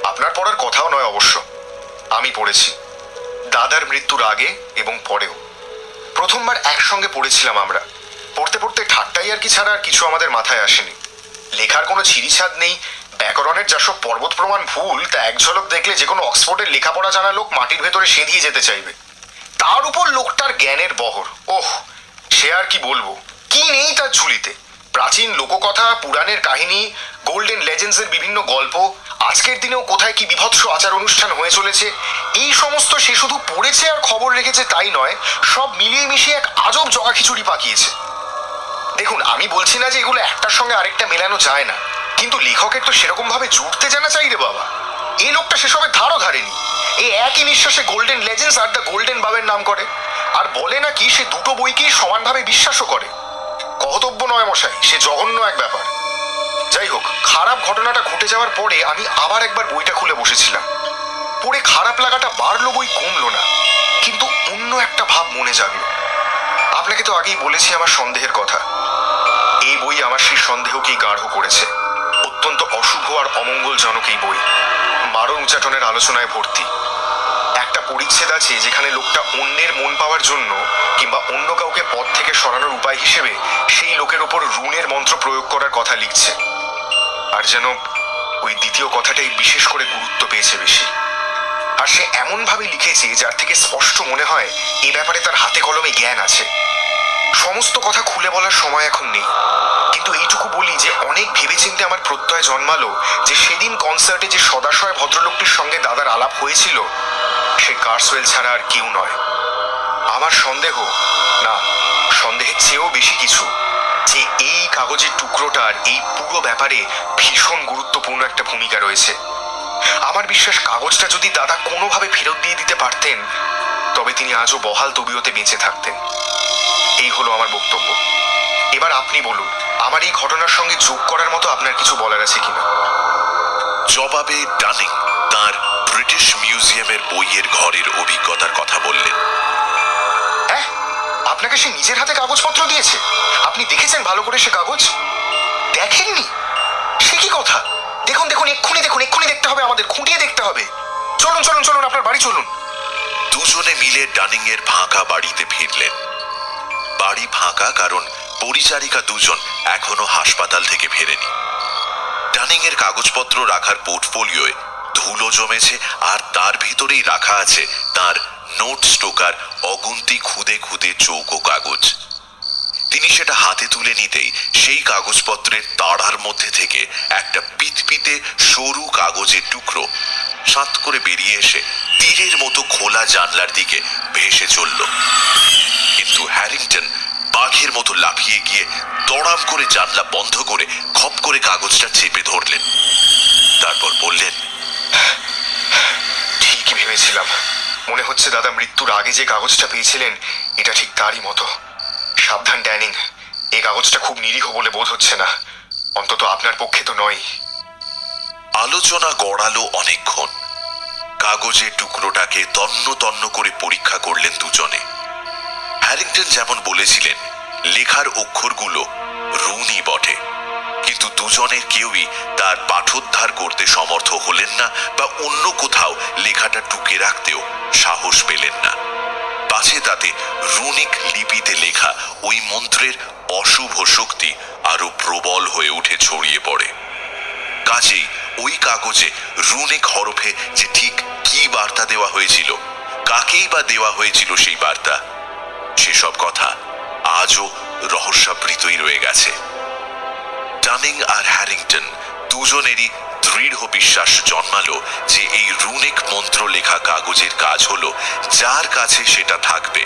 আপনার পড়ার কথাও নয় অবশ্য, আমি পড়েছি। দাদার মৃত্যুর আগে এবং পরেও প্রথমবার একসঙ্গে পড়েছিলাম আমরা। পড়তে পড়তে ঠাট্টাই আর কি ছাড়া আর কিছু আমাদের মাথায় আসেনি। লেখার কোনো ছিঁড়িছাদ নেই, ব্যাকরণের যা সব পর্বত প্রমাণ ভুল তা এক ঝলক দেখলে যে কোনো অক্সফোর্ডের লেখাপড়া জানা লোক মাটির ভেতরে সেঁধিয়ে যেতে চাইবে। তার উপর লোকটার জ্ঞানের বহর, ওহ, সে আর কি বলবো, কি নেই তার ঝুলিতে। প্রাচীন লোককথা, পুরাণের কাহিনী, গোল্ডেন লেজেন্ডসের বিভিন্ন গল্প, আজকের দিনেও কোথায় কি বিভৎস আচার অনুষ্ঠান হয়ে চলেছে, এই সমস্ত সে শুধু পড়েছে আর খবর রেখেছে তাই নয়, সব মিলিয়ে মিশিয়ে এক আজব জগা খিচুড়ি পাকিয়েছে। দেখুন, আমি বলছি না যে এগুলো একটার সঙ্গে আরেকটা মেলানো যায় না, কিন্তু লেখকের তো সেরকম ভাবে জুড়তে জানা চাই রে বাবা। এই লোকটা সেসবের ধারও ধারেনি, এই একই নিঃশ্বাসে গোল্ডেন লেজেন্ডস আর দ্য গোল্ডেন বাবের নাম করে, আর বলে নাকি সে দুটো বইকেই সমানভাবে বিশ্বাসও করে। কর্তব্য নয় মশাই, সে জঘন্য এক ব্যাপার। যাই হোক, খারাপ ঘটনাটা ঘটে যাওয়ার পরে আমি আবার একবার বইটা খুলে বসেছিলাম। পড়ে খারাপ লাগাটা বাড়লো বই কমলো না, কিন্তু অন্য একটা ভাব মনে জাগলো। আপনাকে তো আগেই বলেছি আমার সন্দেহের কথা। এই বই আমার সেই সন্দেহকেই গাঢ় করেছে। অত্যন্ত অশুভ আর অমঙ্গলজনক এই বই, মারণ উচাটনের আলোচনায় ভর্তি। একটা পরিচ্ছেদ আছে যেখানে লোকটা অন্যের মন পাওয়ার জন্য কিংবা অন্য কাউকে পথ থেকে সরানোর উপায় হিসেবে সেই লোকের ওপর রুনের মন্ত্র প্রয়োগ করার কথা লিখছে। আর যেন ওই দ্বিতীয় কথাটাই বিশেষ করে গুরুত্ব পেয়েছে বেশি। আর সে এমনভাবে লিখেছে যার থেকে স্পষ্ট মনে হয় এ ব্যাপারে তার হাতে কলমে জ্ঞান আছে। সমস্ত কথা খুলে বলার সময় এখন নেই, কিন্তু এইটুকু বলি যে অনেক ভেবেচিন্তে আমার প্রত্যয় জন্মালো যে সেদিন কনসার্টে যে সদাশয় ভদ্রলোকটির সঙ্গে দাদার আলাপ হয়েছিল সে কার্সওয়েল ছাড়া আর কেউ নয়। আমার সন্দেহ, না সন্দেহের চেয়েও বেশি কিছু, যে এই কাগজের টুকরোটার এই পুরো ব্যাপারে ভীষণ গুরুত্বপূর্ণ একটা ভূমিকা রয়েছে। আমার বিশ্বাস কাগজটা যদি দাদা কোনোভাবে ফেরত দিয়ে দিতে পারতেন তবে তিনি আজও বহাল তবিয়তে বেঁচে থাকতেন। এই হলো আমার বক্তব্য। এবার আপনি বলুন, আমার এই ঘটনার সঙ্গে যোগ করার মতো আপনার কিছু বলার আছে কিনা? জবাবে ডানিং তার ব্রিটিশ মিউজিয়ামের বইয়ের ঘরের অভিজ্ঞতার কথা বললেন। হ্যাঁ, আপনাকে সে নিজের হাতে কাগজপত্র দিয়েছে? আপনি দেখেছেন ভালো করে সে কাগজ? দেখেননি? সে কি কথা? দেখুন দেখুন, এক্ষুনি দেখুন, এক্ষুনি দেখতে হবে, আমাদের খুঁটিয়ে দেখতে হবে। চলুন চলুন চলুন, আপনার বাড়ি চলুন। দুজনে মিলে ডানিং এর ফাঁকা বাড়িতে ফিরলেন। বাড়ি ফাঁকা কারণ পরিচারিকা দুজন এখনো হাসপাতাল থেকে ফেরেনি। ডানিং এর কাগজপত্র রাখার পোর্টফোলিওয় ধুলো জমেছে, আর তার ভিতরেই রাখা আছে তার নোট স্টোকার অগুন্তি খুদে খুদে চৌকো কাগজ। তিনি সেটা হাতে তুলে নিতেই সেই কাগজপত্রের তাড়ার মধ্যে থেকে একটা পিতপিতে সরু কাগজের টুকরো সাত করে বেরিয়ে এসে তীরের মতো খোলা জানলার দিকে ভেসে চলল। কিন্তু হ্যারিংটন বাঘের মতো লাফিয়ে গিয়ে দড়াম করে জানলা বন্ধ করে খপ করে কাগজটা চেপে ধরলেন। তারপর বললেন, ঠিকই ভেবেছিলাম। মনে হচ্ছে দাদা মৃত্যুর আগে যে কাগজটা পেয়েছিলেন এটা ঠিক তারই মতো। সাবধান ড্যানিং, এই কাগজটা খুব নিরীহ বলে বোধ হচ্ছে না, অন্তত আপনার পক্ষে তো নয়। আলোচনা গড়ালো অনেকক্ষণ। কাগজের টুকরোটাকে তন্ন তন্ন করে পরীক্ষা করলেন দুজনে। হ্যারিংটন যেমন বলেছিলেন লেখার অক্ষরগুলো রুনই বটে, কিন্তু দুজনের কেউই তার পাঠোদ্ধার করতে সমর্থ হলেন না বা অন্য কোথাও লেখাটা টুকে রাখতেও সাহস পেলেন না। পাছে তাতে রুনিক লিপিতে লেখা ওই মন্ত্রের অশুভ শক্তি আরো প্রবল হয়ে উঠে ছড়িয়ে পড়ে। কাজেই ওই কাগজে রুনিক হরফে যে ঠিক কি বার্তা দেওয়া হয়েছিল, কাকেই বা দেওয়া হয়েছিল সেই বার্তা, সেসব কথা আজও রহস্যাবৃতই রয়ে গেছে। ডানিং আর হ্যারিংটন দুজনেরই দৃঢ় বিশ্বাস জন্মালো যে এই রুনিক মন্ত্র লেখা কাগজের কাজ হলো যার কাছে সেটা থাকবে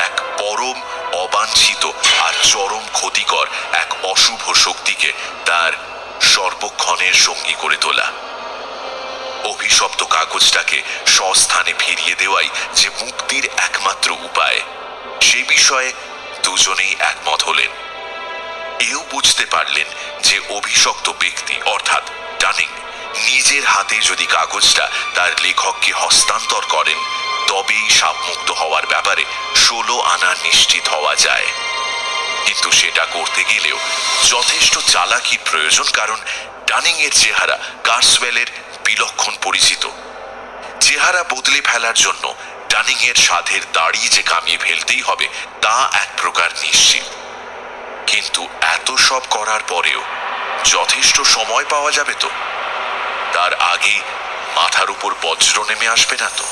এক পরম অবাঞ্ছিত আর চরম ক্ষতিকর এক অশুভ শক্তিকে তার সর্বক্ষণের সঙ্গী করে তোলা। অভিশপ্ত কাগজটাকে স্বস্থানে ফিরিয়ে দেওয়াই যে মুক্তির একমাত্র উপায়, সে বিষয়ে দুজনেই একমত হলেন। এও বুঝতে পারলেন যে অভিশপ্ত ব্যক্তি অর্থাৎ ডানিং নিজের হাতে যদি কাগজটা তার লেখককে হস্তান্তর করেন তবেই সাপমুক্ত হওয়ার ব্যাপারে 16 আনা নিশ্চিত হওয়া যায়। কিন্তু সেটা করতে গেলেও যথেষ্ট চালাকির প্রয়োজন, কারণ ডানিং এর চেহারা কার্সওয়েলের বিলক্ষণ পরিচিত। চেহারা বদলে ফেলার জন্য ডানিং এর সাধের দাড়ি যে কামিয়ে ফেলতেই হবে তা এক প্রকার নিশ্চিত। কিন্তু এত সব করার পরেও যথেষ্ট সময় পাওয়া যাবে তো? তার আগে মাথার উপর বজ্র নেমে আসবে না তো?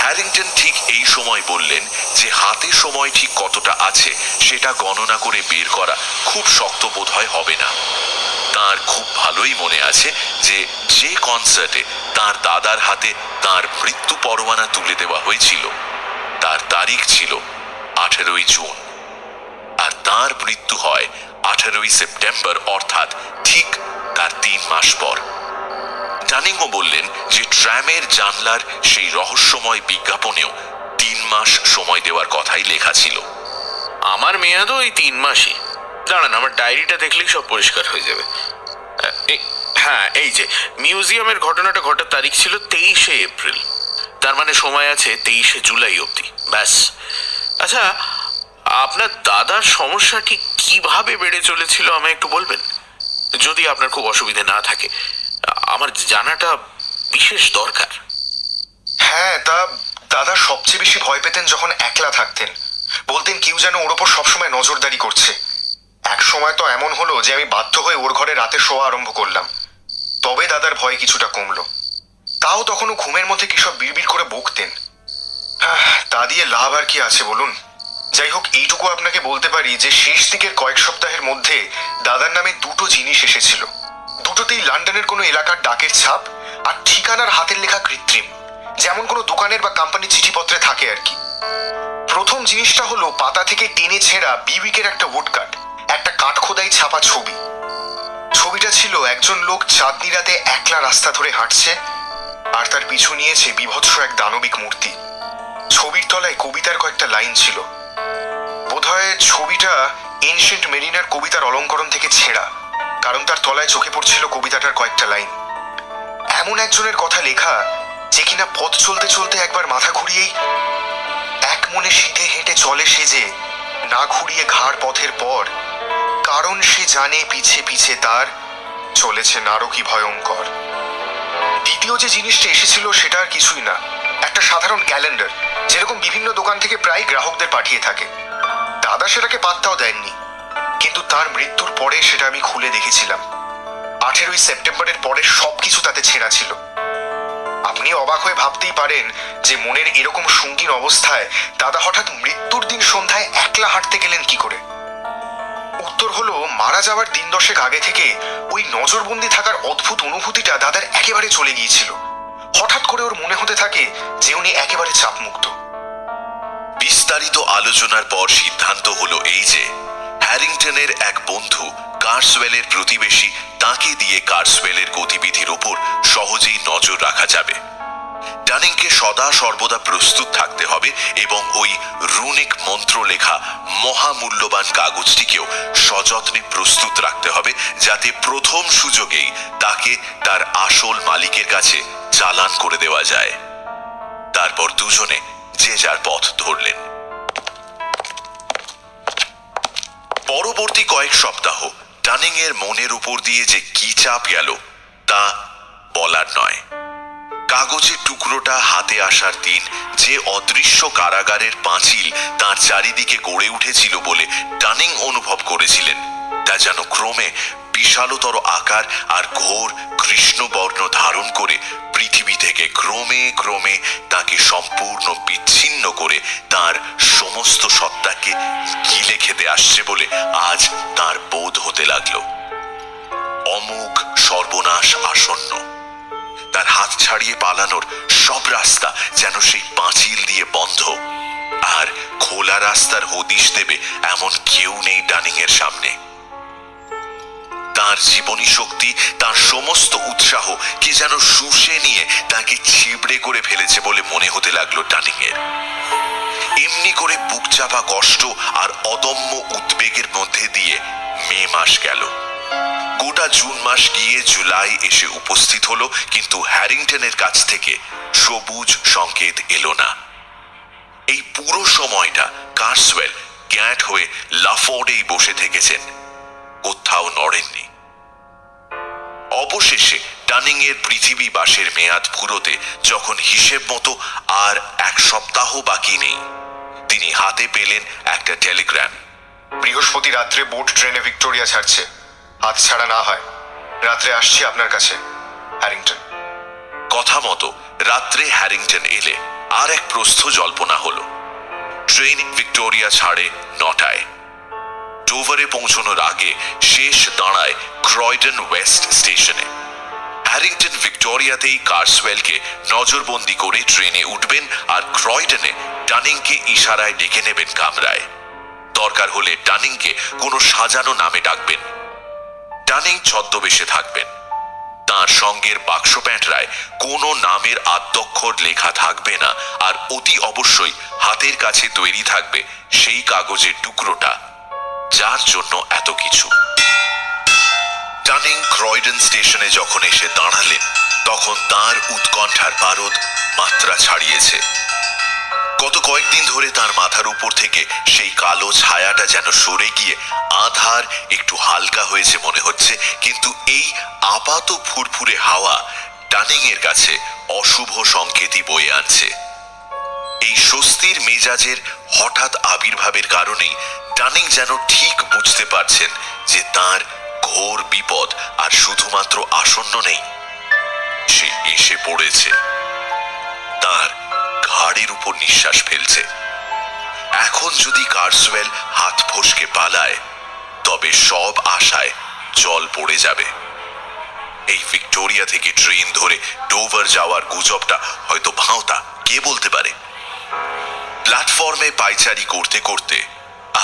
হ্যারিংটন ঠিক এই সময় বললেন যে হাতে সময় ঠিক কতটা আছে সেটা গণনা করে বের করা খুব শক্ত বোধহয় হবে না। তার খুব ভালোই মনে আছে যে যে কনসার্টে তার দাদার হাতে তার মৃত্যু পরোয়ানা তুলে দেওয়া হয়েছিল তার তারিখ ছিল 18 জুন, আর তার মৃত্যু হয় 18 সেপ্টেম্বর, অর্থাৎ ঠিক তার 3 মাস পর। ডানিংও বললেন যে ট্র্যামের জানলার সেই রহস্যময় বিজ্ঞাপনেও 3 মাস সময় দেওয়ার কথাই লেখা ছিল। আমার মেয়াদও এই 3 মাসই। দাঁড়ান, আমার ডায়েরিটা দেখলেই সব পরিষ্কার হয়ে যাবে। হ্যাঁ, এই যে মিউজিয়ামের ঘটনাটা ঘটার তারিখ ছিল 23 এপ্রিল, তার মানে সময় আছে 23 জুলাই অবধি। ব্যাস। আচ্ছা, আপনার দাদার সমস্যা ঠিক কিভাবে বেড়ে চলেছিল আমায় একটু বলবেন, যদি আপনার খুব অসুবিধে না থাকে? আমার জানাটা বিশেষ দরকার। হ্যাঁ, তা দাদা সবচেয়ে বেশি ভয় পেতেন যখন একলা থাকতেন। বলতেন কেউ যেন ওর ওপর সবসময় নজরদারি করছে। এক সময় তো এমন হলো যে আমি বাধ্য হয়ে ওর ঘরে রাতে শোয়া আরম্ভ করলাম। তবে দাদার ভয় কিছুটা কমলো। তাও তখনও ঘুমের মধ্যে কিসব বিড়বিড় করে বকতেন। তা দিয়ে লাভ আর কি আছে বলুন? যাই হোক, এইটুকু আপনাকে বলতে পারি যে শেষ দিকের কয়েক সপ্তাহের মধ্যে দাদার নামে 2টো জিনিস এসেছিল। দুটোতেই লন্ডনের কোনো এলাকার ডাকের ছাপ আর ঠিকানার হাতের লেখা কৃত্রিম, যেমন কোনো দোকানের বা কোম্পানির চিঠিপত্রে থাকে আর কি। প্রথম জিনিসটা হলো পাতা থেকে টেনে ছেঁড়া বিউইকের একটা উডকাট, একটা কাঠখোদাই ছাপা ছবি। ছবিটা ছিল একজন লোক চাঁদনি রাতে একলা রাস্তা ধরে হাঁটছে, আর তার পিছু নিয়েছে বিভৎস এক দানবিক মূর্তি। ছবির তলায় কবিতার কয়েকটা লাইন ছিল। বোধহয় ছবিটা এনশিয়েন্ট মেরিনার কবিতার অলঙ্করণ থেকে ছেঁড়া, কারণ তার তলায় চোখে পড়ছিল কবিতাটার কয়েকটা লাইন। এমন একজনের কথা লেখা যে কিনা পথ চলতে চলতে একবার মাথা ঘুরিয়েই এক মনে শীতে হেঁটে চলে সে, যে না ঘুরিয়ে ঘাড় পথের পর, কারণ সে জানে পিছে পিছে তার চলেছে নারকী ভয়ঙ্কর। দ্বিতীয় যে জিনিসটা এসেছিল সেটা আর কিছুই না, একটা সাধারণ ক্যালেন্ডার, যেরকম বিভিন্ন দোকান থেকে প্রায় গ্রাহকদের পাঠিয়ে থাকে। দাদা সেটাকে পাত্তাও দেননি, কিন্তু তার মৃত্যুর পরে সেটা আমি খুলে দেখেছিলাম। 18 সেপ্টেম্বরের পরে সবকিছু তাতে ছেঁড়া ছিল। আপনি অবাক হয়ে ভাবতেই পারেন যে মনের এরকম সঙ্গীন অবস্থায় দাদা হঠাৎ মৃত্যুর দিন সন্ধ্যায় একলা হাঁটতে গেলেন কি করে। উত্তর হলো, মারা যাওয়ার দিন 10 আগে থেকে ওই নজরবন্দি থাকার অদ্ভুত অনুভূতিটা দাদার একেবারে চলে গিয়েছিল। হঠাৎ করে ওর মনে হতে থাকে যে উনি একেবারে চাপমুক্ত। বিস্তারিত আলোচনার পর সিদ্ধান্ত হলো এই যে হ্যারিংটনের এক বন্ধু কার্সওয়েলের প্রতিবেশী, তাকে দিয়ে কার্সওয়েলের গতিবিধির ওপর সহজেই নজর রাখা যাবে। ডানিংকে সদা সর্বদা প্রস্তুত থাকতে হবে এবং ওই রুনিক মন্ত্র লেখা মহামূল্যবান কাগজটিকেও সযত্নে প্রস্তুত রাখতে হবে, যাতে প্রথম সুযোগেই তাকে তার আসল মালিকের কাছে চালান করে দেওয়া যায়। তারপর দুজনে যে যার পথ ধরলেন। পরবর্তী কয়েক সপ্তাহ ডানিং এর মনের উপর দিয়ে যে কি চাপ গেল তা বলার নয়। কাগজের টুকরোটা হাতে আসার দিন যে অদৃশ্য কারাগারের পাঁচিল তার চারিদিকে গড়ে উঠেছিল বলে ডানিং অনুভব করেছিলেন, তা যেন ক্রমে বিশালতর আকার আর ঘোর কৃষ্ণবর্ণ ধারণ করে পৃথিবী থেকে ক্রমে ক্রমে তাকে সম্পূর্ণ বিচ্ছিন্ন করে তার সমস্ত সত্তাকে গিলে খেতে আসছে বলে আজ তার বোধ হতে লাগলো। অমুক সর্বনাশ আসন্ন। তার হাত ছাড়িয়ে পালানোর সব রাস্তা যেন সেই পাঁচিল দিয়ে বন্ধ, আর খোলা রাস্তার হদিশ দেবে এমন কেউ নেই ডানিং এর সামনে। তার জীবনী শক্তি, তার সমস্ত উৎসাহ কি যেন শুষে নিয়ে তাকে ছিবড়ে করে ফেলেছে বলে মনে হতে লাগলো ডানিং এর। এমনি করে বুক চাপা কষ্ট আর অদম্য উদ্বেগের মধ্যে দিয়ে মে মাস গেল। গোটা জুন মাস গিয়ে জুলাই এসে উপস্থিত হলো, কিন্তু হ্যারিংটনের কাছ থেকে সবুজ সংকেত এলো না। এই পুরো সময়টা কার্সওয়েল গ্যাঁট হয়ে লাফোর্ডেই বসে থেকেছেন, কোথাও নড়েননি। অবশেষে ডানিং এর পৃথিবী বাসের মেয়াদ ফুরোতে যখন হিসেব মতো আর 1 সপ্তাহ বাকি নেই, তিনি হাতে পেলেন একটা টেলিগ্রাম। বৃহস্পতি রাত্রে বোট ট্রেনে ভিক্টোরিয়া ছাড়ছে, হাত ছাড়া না হয়। রাত্রে আসছি আপনার কাছে, হ্যারিংটন। কথা মতো রাত্রে হ্যারিংটন এলে আর এক প্রস্থ জল্পনা হলো। ট্রেন ভিক্টোরিয়া ছাড়ে 9টায়। ডোভারে পৌঁছানোর আগে শেষ দাঁড়ায় ক্রয়ডন ওয়েস্ট স্টেশনে। হ্যারিংটন ভিক্টোরিয়াতেই কার্সওয়েলকে নজরবন্দি করে ট্রেনে উঠবেন আর ক্রয়ডনে ডানিংকে ইশারায় ডেকে নেবেন কামরায়। দরকার হলে ডানিংকে কোনো সাজানো নামে ডাকবেন। ডানিং ছদ্মবেশে থাকবেন। তার সঙ্গের বাক্স প্যাঁটরায় কোনো নামের আদ্যক্ষর লেখা থাকবে না, আর অতি অবশ্যই হাতের কাছে তৈরি থাকবে সেই কাগজের টুকরোটা যার জন্য এত কিছু। ডানিং ক্রয়ডন স্টেশনে যখন এসে দাঁড়ালেন তখন তার উৎকণ্ঠার পারদ মাত্রা ছাড়িয়েছে। গত কয়েকদিন ধরে তার মাথার উপর থেকে সেই কালো ছায়াটা যেন সরে গিয়ে আধার একটু হালকা হয়েছে মনে হচ্ছে, কিন্তু এই আপাত ফুরফুরে হাওয়া ডানিং এর কাছে অশুভ সংকেতই বয়ে আনছে। এই স্বস্তির মেজাজের হঠাৎ আবির্ভাবের কারণেই ডানিং যেন ঠিক বুঝতে পারছেন যে তার ঘোর বিপদ আর শুধুমাত্র আসন্ন নেই, সে এসে পড়েছে। তার ঘাড়ের উপর নিঃশ্বাস ফেলছে। এখন যদি কার্সওয়েল হাত ফসকে পালায় তবে সব আশায় জল পড়ে যাবে। এই ভিক্টোরিয়া থেকে ট্রেন ধরে ডোভার যাওয়ার গুজবটা হয়তো ভাঁওতা, কে বলতে পারে। প্ল্যাটফর্মে পায়চারি করতে করতে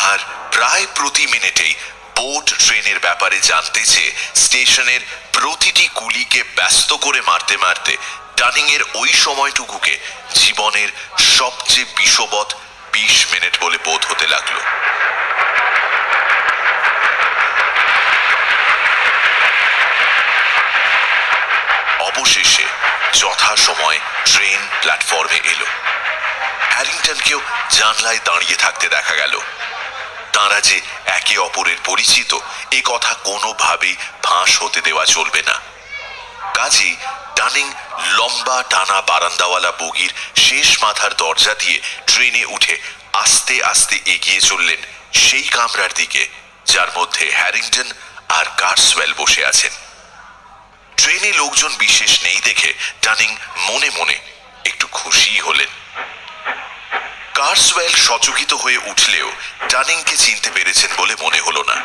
আর প্রায় প্রতি মিনিটেই বোট ট্রেনের ব্যাপারে জানতে চেয়ে স্টেশনের প্রতিটি কুলিকে ব্যস্ত করে মারতে মারতে ডানিং এর ওই সময়টুকুকে জীবনের সবচেয়ে বিষবৎ 20 মিনিট বলে বোধ হতে লাগলো। অবশেষে যথাসময়ে ট্রেন প্ল্যাটফর্মে এলো। হ্যারিংটনকেও জানলায় দাঁড়িয়ে থাকতে দেখা গেল। তাঁরা যে একে অপরের পরিচিত এ কথা কোনোভাবেই ফাঁস হতে দেওয়া চলবে না। কাজেই ডানিং লম্বা টানা বারান্দাওয়ালা বগির শেষ মাথার দরজা দিয়ে ট্রেনে উঠে আস্তে আস্তে এগিয়ে চললেন সেই কামরার দিকে যার মধ্যে হ্যারিংটন আর কার্সওয়েল বসে আছেন। ট্রেনে লোকজন বিশেষ নেই দেখে ডানিং মনে মনে একটু খুশি হলেন। কার্সওয়েল সচকিত হয়ে উঠলেও ডানিংকে চিনতে পেরেছেন বলে মনে হলো না।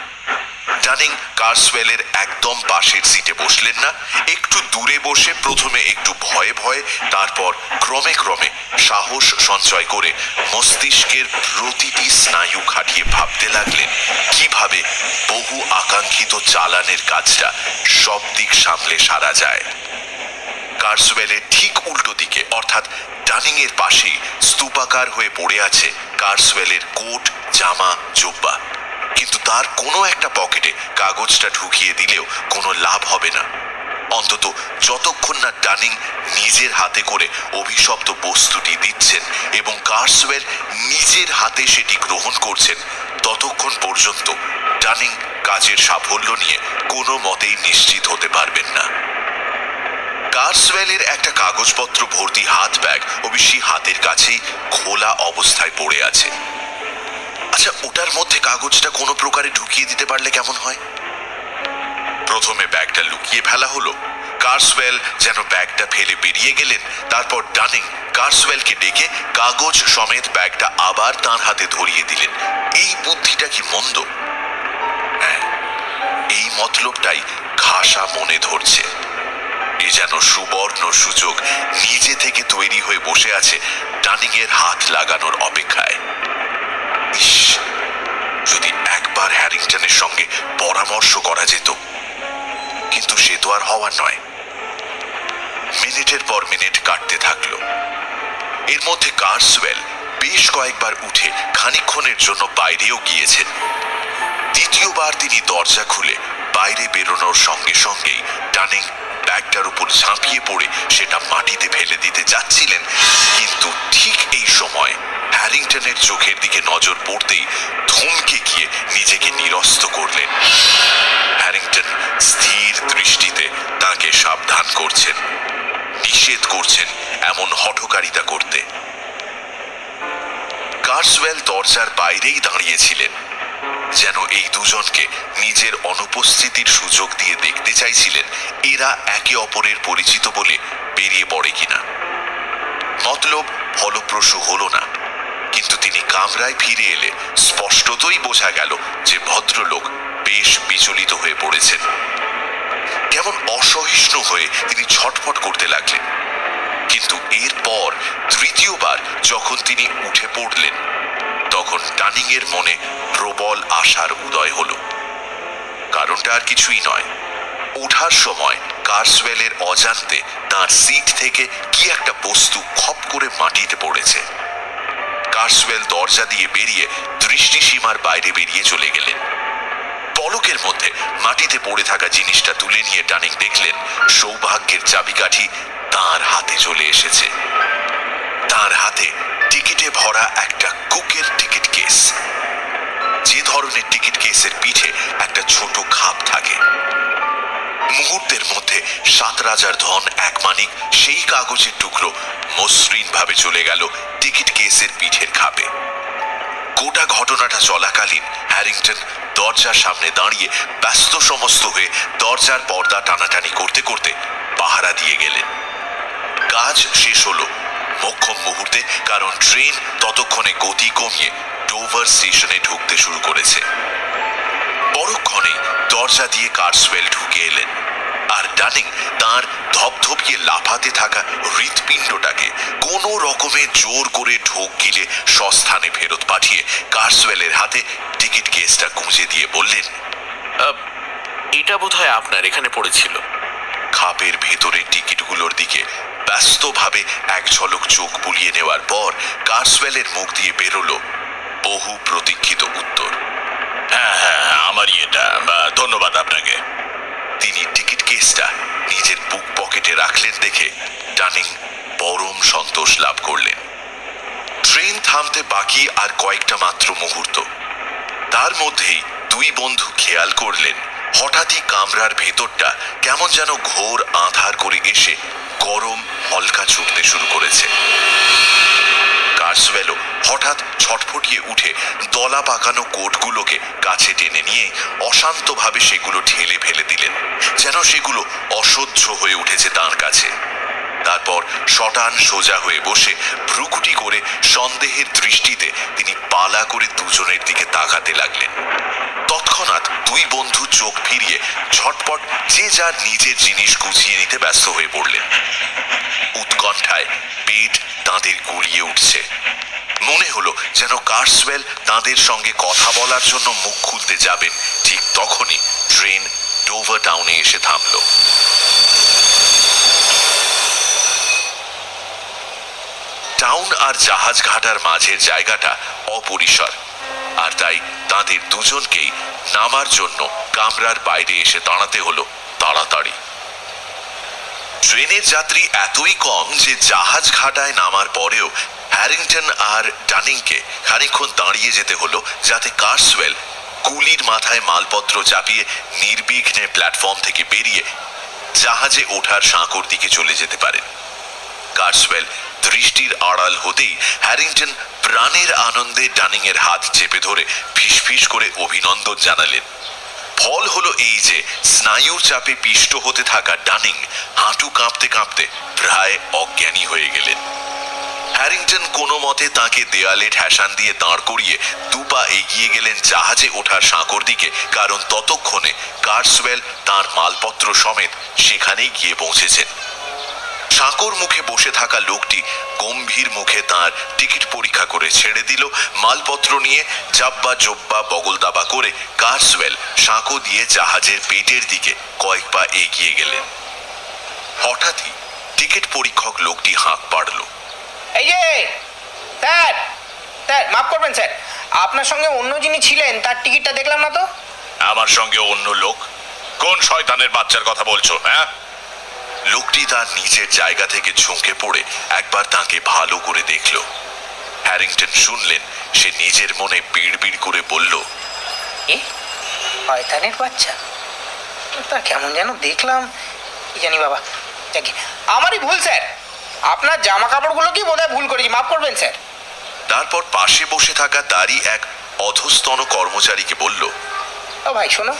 ডানিং কার্সওয়েলের একদম পাশের সিটে বসলেন না, একটু দূরে বসে প্রথমে একটু ভয়ে ভয়ে, তারপর ক্রমে ক্রমে সাহস সঞ্চয় করে মস্তিষ্কের প্রতিটি স্নায়ু খাটিয়ে ভাবতে লাগলেন কিভাবে বহু আকাঙ্ক্ষিত চালানের কাজটা সব দিক সামলে সারা যায়। কার্সওয়েলের ঠিক উল্টো দিকে অর্থাৎ ডানিং এর পাশেই স্তূপাকার হয়ে পড়ে আছে কার্সওয়েলের কোট, জামা, জুব্বা, কিন্তু তার কোনো একটা পকেটে কাগজটা ঢুকিয়ে দিলেও কোনো লাভ হবে না, অন্তত যতক্ষণ না ডানিং নিজের হাতে করে অভিশপ্ত বস্তুটি দিচ্ছেন এবং কার্সওয়েল নিজের হাতে সেটি গ্রহণ করছেন, ততক্ষণ পর্যন্ত ডানিং কাজের সাফল্য নিয়ে কোনো মতেই নিশ্চিত হতে পারবেন না। কার্সওয়েলের একটা কাগজপত্র ভর্তি হাত ব্যাগ অবশ্যই হাতের কাছেই খোলা অবস্থায় পড়ে আছে। আচ্ছা, ওটার মধ্যে কাগজটা কোনো প্রকারে ঢুকিয়ে দিতে পারলে কেমন হয়? প্রথমে ব্যাগটা লুকিয়ে ফেলা হলো। কার্সওয়েল যেন ব্যাগটা ফেলে বেরিয়ে গেলেন। তারপর ডানিং কার্সওয়েলকে ডেকে কাগজ সমেত ব্যাগটা আবার তাঁর হাতে ধরিয়ে দিলেন। এই বুদ্ধিটা কি মন্দ? হ্যাঁ, এই মতলবটাই ঘাসা মনে ধরছে। এ যেন সুবর্ণ সুযোগ নিজে থেকে তৈরি হয়ে বসে আছে ডানিং এর হাত লাগানোর অপেক্ষায়। ইস, যদি একবার হ্যারিংটনের সঙ্গে পরামর্শ করা যেত, কিন্তু সে তো আর হওয়ার নয়। মিনিটের পর মিনিট কাটতে থাকলো। এর মধ্যে কার্সওয়েল বেশ কয়েকবার উঠে খানিকক্ষণের জন্য বাইরেও গিয়েছেন। দ্বিতীয়বার তিনি দরজা খুলে বাইরে বেরোনোর সঙ্গে সঙ্গেই ডানিং ব্যাগটার উপর ঝাঁপিয়ে পড়ে সেটা মাটিতে ফেলে দিতে যাচ্ছিলেন, কিন্তু ঠিক এই সময় হ্যারিংটনের চোখের দিকে নজর পড়তেই থমকে গিয়ে নিজেকে নিরস্ত করলেন। হ্যারিংটন স্থির দৃষ্টিতে তাকে সাবধান করছেন, নিষেধ করছেন এমন হঠকারিতা করতে। কার্সওয়েল দরজার বাইরেই দাঁড়িয়েছিলেন, যেন এই দুজনকে নিজের অনুপস্থিতির সুযোগ দিয়ে দেখতে চাইছিলেন এরা একে অপরের পরিচিত বলে বেরিয়ে পড়ে কিনা। মতলব ফলপ্রসূ হলো না, কিন্তু তিনি কামরায় ফিরে এলে স্পষ্টতই বোঝা গেল যে ভদ্রলোক বেশ বিচলিত হয়ে পড়েছেন। কেমন অসহিষ্ণু হয়ে তিনি ছটফট করতে লাগলেন। কিন্তু এরপর তৃতীয়বার যখন তিনি উঠে পড়লেন তখন ডানিং এর মনে প্রবল আশার উদয় হলো। কারণটা আর কিছুই নয়, ওঠার সময় কার্সওয়েলের অজান্তে তার সিট থেকে কি একটা বস্তু খপ করে মাটিতে পড়েছে। কার্সওয়েল দরজা দিয়ে বেরিয়ে দৃষ্টিসীমার বাইরে বেরিয়ে চলে গেলেন। পলকের মধ্যে মাটিতে পড়ে থাকা জিনিসটা তুলে নিয়ে ডানিং দেখলেন সৌভাগ্যের চাবিকাঠি তার হাতে চলে এসেছে। তার হাতে টিকিটে ভরা একটা কুকের টিকিট কেস। যে ধরনের টিকিট কেসের পিঠে একটা ছোট খাপ থাকে। মুহূর্তের মধ্যে 7 রাজার ধন 1 মানিক সেই কাগজের টুকরো মসৃণ ভাবে চলে গেল টিকিট কেসের পিঠের খাপে। গোটা ঘটনাটা চলাকালীন হ্যারিংটন দরজার সামনে দাঁড়িয়ে ব্যস্ত সমস্ত হয়ে দরজার পর্দা টানাটানি করতে করতে পাহারা দিয়ে গেলেন। কাজ শেষ হলো মোক্ষম মুহূর্তে, কারণ ট্রেন ততক্ষণে গতি কমিয়ে ডোভার স্টেশনে ঢুকতে শুরু করেছে। পরক্ষণেই দরজা দিয়ে কার্সওয়েল ঢুকে এলেন, আর ডানিং তার ধপধপিয়ে লাফাতে থাকা হৃৎপিণ্ডটাকে কোনো রকমে জোর করে ঢোক গিলে স্বস্থানে ফেরত পাঠিয়ে কার্সওয়েলের হাতে টিকিট কেসটা গুঁজে দিয়ে বললেন, এটা বোধহয় আপনার এখানে পড়েছিল। খাপের ভেতরে টিকিটগুলোর দিকে ব্যস্তভাবে এক ঝলক চোখ বুলিয়ে নেওয়ার পর কার্সওয়েলের মুখ দিয়ে বেরোলো বহু প্রতীক্ষিত উত্তর, হ্যাঁ হ্যাঁ, আমারই এটা, ধন্যবাদ আপনাকে। তিনি টিকিট কেসটা নিজের বুক পকেটে রাখলেন দেখে ডানিং পরম সন্তোষ লাভ করলেন। ট্রেন থামতে বাকি আর কয়েকটা মাত্র মুহূর্ত। তার মধ্যেই দুই বন্ধু খেয়াল করলেন হঠাৎই কামরার ভেতরটা কেমন যেন ঘোর আঁধার করে এসে গরম হলকা ছুটতে শুরু করেছে। কার্সওয়েলও হঠাৎ ছটফটিয়ে উঠে দলা পাকানো কোটগুলোকে কাছে টেনে নিয়ে অশান্তভাবে সেগুলো ঢেলে ফেলে দিলেন, যেন সেগুলো অসহ্য হয়ে উঠেছে তার কাছে। তারপর শটান সোজা হয়ে বসে ভ্রুকুটি করে সন্দেহের দৃষ্টিতে তিনি পালা করে দুজনের দিকে তাকাতে লাগলেন। তৎক্ষণাৎ দুই বন্ধু চোখ ফিরিয়ে ঝটপট যে যার নিজের জিনিস গুছিয়ে নিতে ব্যস্ত হয়ে পড়লেন। উৎকণ্ঠায় পেট তাঁদের গুলিয়ে উঠছে। মনে হলো যেন কার্সওয়েল তাঁদের সঙ্গে কথা বলার জন্য মুখ খুলতে যাবেন, ঠিক তখনই ট্রেন ডোভার টাউনে এসে থামল। টাউন আর জাহাজ ঘাটার মাঝের জায়গাটা অপরিসর, আর তাই তাদের দুজনকেই নামার জন্য কামরার বাইরে এসে দাঁড়াতে হলো তাড়াতাড়ি। ট্রেনের যাত্রী এতই কম যে জাহাজ ঘাটায় নামার পরেও হ্যারিংটন আর ডানিংকে খানিকক্ষণ দাঁড়িয়ে যেতে হলো, যাতে কার্সওয়েল কুলির মাথায় মালপত্র চাপিয়ে নির্বিঘ্নে প্ল্যাটফর্ম থেকে বেরিয়ে জাহাজে ওঠার সাঁকোর দিকে চলে যেতে পারেন। কার্সওয়েল দৃষ্টির আড়াল হতেই হ্যারিংটন প্রাণের আনন্দে ডানিং এর হাত চেপে ধরে ফিসফিস করে অভিনন্দন জানালেন। ফল হলো এই যে স্নায়ুর চাপে পিষ্ট হতে থাকা ডানিং হাঁটু কাঁপতে কাঁপতে প্রায় অজ্ঞানী হয়ে গেলেন। হ্যারিংটন কোনো মতে তাকে দেয়ালে ঠেসান দিয়ে দাঁড় করিয়ে দুপা এগিয়ে গেলেন জাহাজে ওঠার সাঁকোর দিকে, কারণ ততক্ষণে কার্সওয়েল তার মালপত্র সমেত সেখানেই গিয়ে পৌঁছেছেন। সাঁকোর মুখে বসে থাকা লোকটি গম্ভীর মুখে তার টিকিট পরীক্ষা করে ছেড়ে দিল। মালপত্র নিয়ে জাব্বা জব্বা বগল দাবা করে কার্সওয়েল সাঁকো দিয়ে জাহাজের পেটের দিকে কয়েক পা এগিয়ে গেলেন। হঠাৎই টিকিট পরীক্ষক লোকটি হাঁক পাড়ল। এই যে স্যার, স্যার মাফ করবেন স্যার, আপনার সঙ্গে অন্য যিনি ছিলেন তার টিকিটটা দেখলাম না তো। আমার সঙ্গে অন্য লোক? কোন শয়তানের বাচ্চার কথা বলছো? হ্যাঁ, লোকটি তার নিজের জায়গা থেকে ঝুঁকে পড়ে একবার তাকে ভালো করে দেখল। হ্যারিংটন শুনলেন সে নিজের মনে বিড়বিড় করে বলল, এ শয়তানের বাচ্চা, তা কেমন যেন দেখলাম, কি জানি বাবা। যাকে আমারই ভুল স্যার, আপনার জামা কাপড়গুলো কি বোধহয় ভুল করেছি, মাফ করবেন স্যার। তারপর পাশে বসে থাকা তারই এক অধস্তন কর্মচারীকে বলল, ও ভাই শোনো,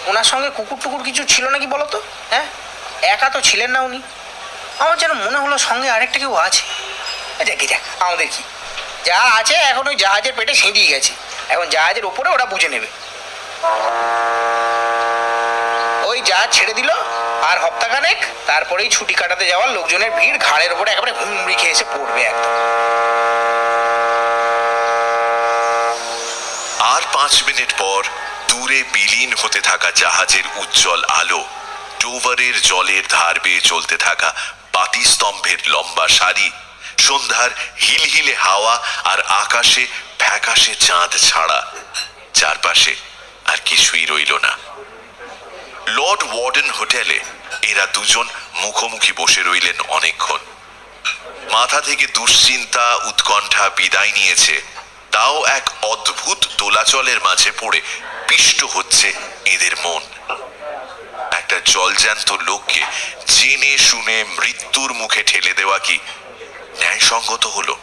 ওনার সঙ্গে কুকুর টুকুর কিছু ছিল নাকি বলো তো? হ্যাঁ, একা তো ছিলেন না উনি, আমার যেন মনে হলো সঙ্গে আরেকটা কেউ আছে। যাক আমাদের কি, যা আছে এখন ওই জাহাজের পেটে সিঁধিয়ে গেছে, এখন জাহাজের ওপরে ওরা বুঝে নেবে। ওই জাহাজ ছেড়ে দিল আর হপ্তাখানেক তারপরেই ছুটি কাটাতে যাওয়ার লোকজনের ভিড় ঘাড়ের ওপরে একেবারে হুমড়ি খেয়ে এসে পড়বে একদম। আর 5 মিনিট পর দূরে বিলীন হতে থাকা জাহাজের উজ্জ্বল আলো, ডোভারের জলের ধার বেয়ে চলতে থাকা বাতিস্তম্ভের লম্বা সারি, সন্ধ্যার হিলহিলে হাওয়া আর আকাশে ফ্যাকাশে চাঁদ ছাড়া চারপাশে আর কিছুই রইল না। লর্ড ওয়ার্ডেন হোটেলে এরা দুজন মুখোমুখি বসে রইলেন অনেকক্ষণ। মাথা থেকে দুশ্চিন্তা উৎকণ্ঠা বিদায় নিয়েছে, তাও এক অদ্ভুত দোলাচলের মাঝে পড়ে পিষ্ট হচ্ছে এদের মন। একটা জলজ্যান্ত লোককে জেনে শুনে মৃত্যুর মুখে ঠেলে দেওয়া কি ন্যায়সঙ্গত হলো?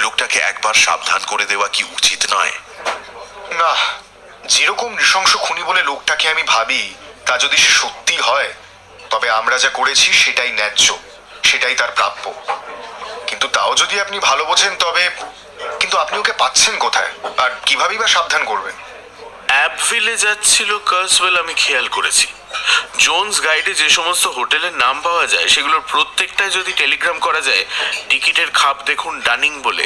লোকটাকে একবার সাবধান করে দেওয়া কি উচিত নয়? না, যেরকম নৃশংস খুনি বলে লোকটাকে আমি ভাবি, তা যদি সে সত্যি হয়, তবে আমরা যা করেছি সেটাই ন্যায্য, সেটাই তার প্রাপ্য। কিন্তু তাও যদি আপনি ভালো বোঝেন তবে, কিন্তু আপনি ওকে পাচ্ছেন কোথায় আর কিভাবেই বা সাবধান করবেন? অ্যাবভিলে যাচ্ছিল কার্সওয়েল, আমি খেয়াল করেছি। জোনস গাইডে যে সমস্ত হোটেলের নাম পাওয়া যায় সেগুলোর প্রত্যেকটায় যদি টেলিগ্রাম করা যায় টিকিটের খাপ দেখুন ডানিং বলে,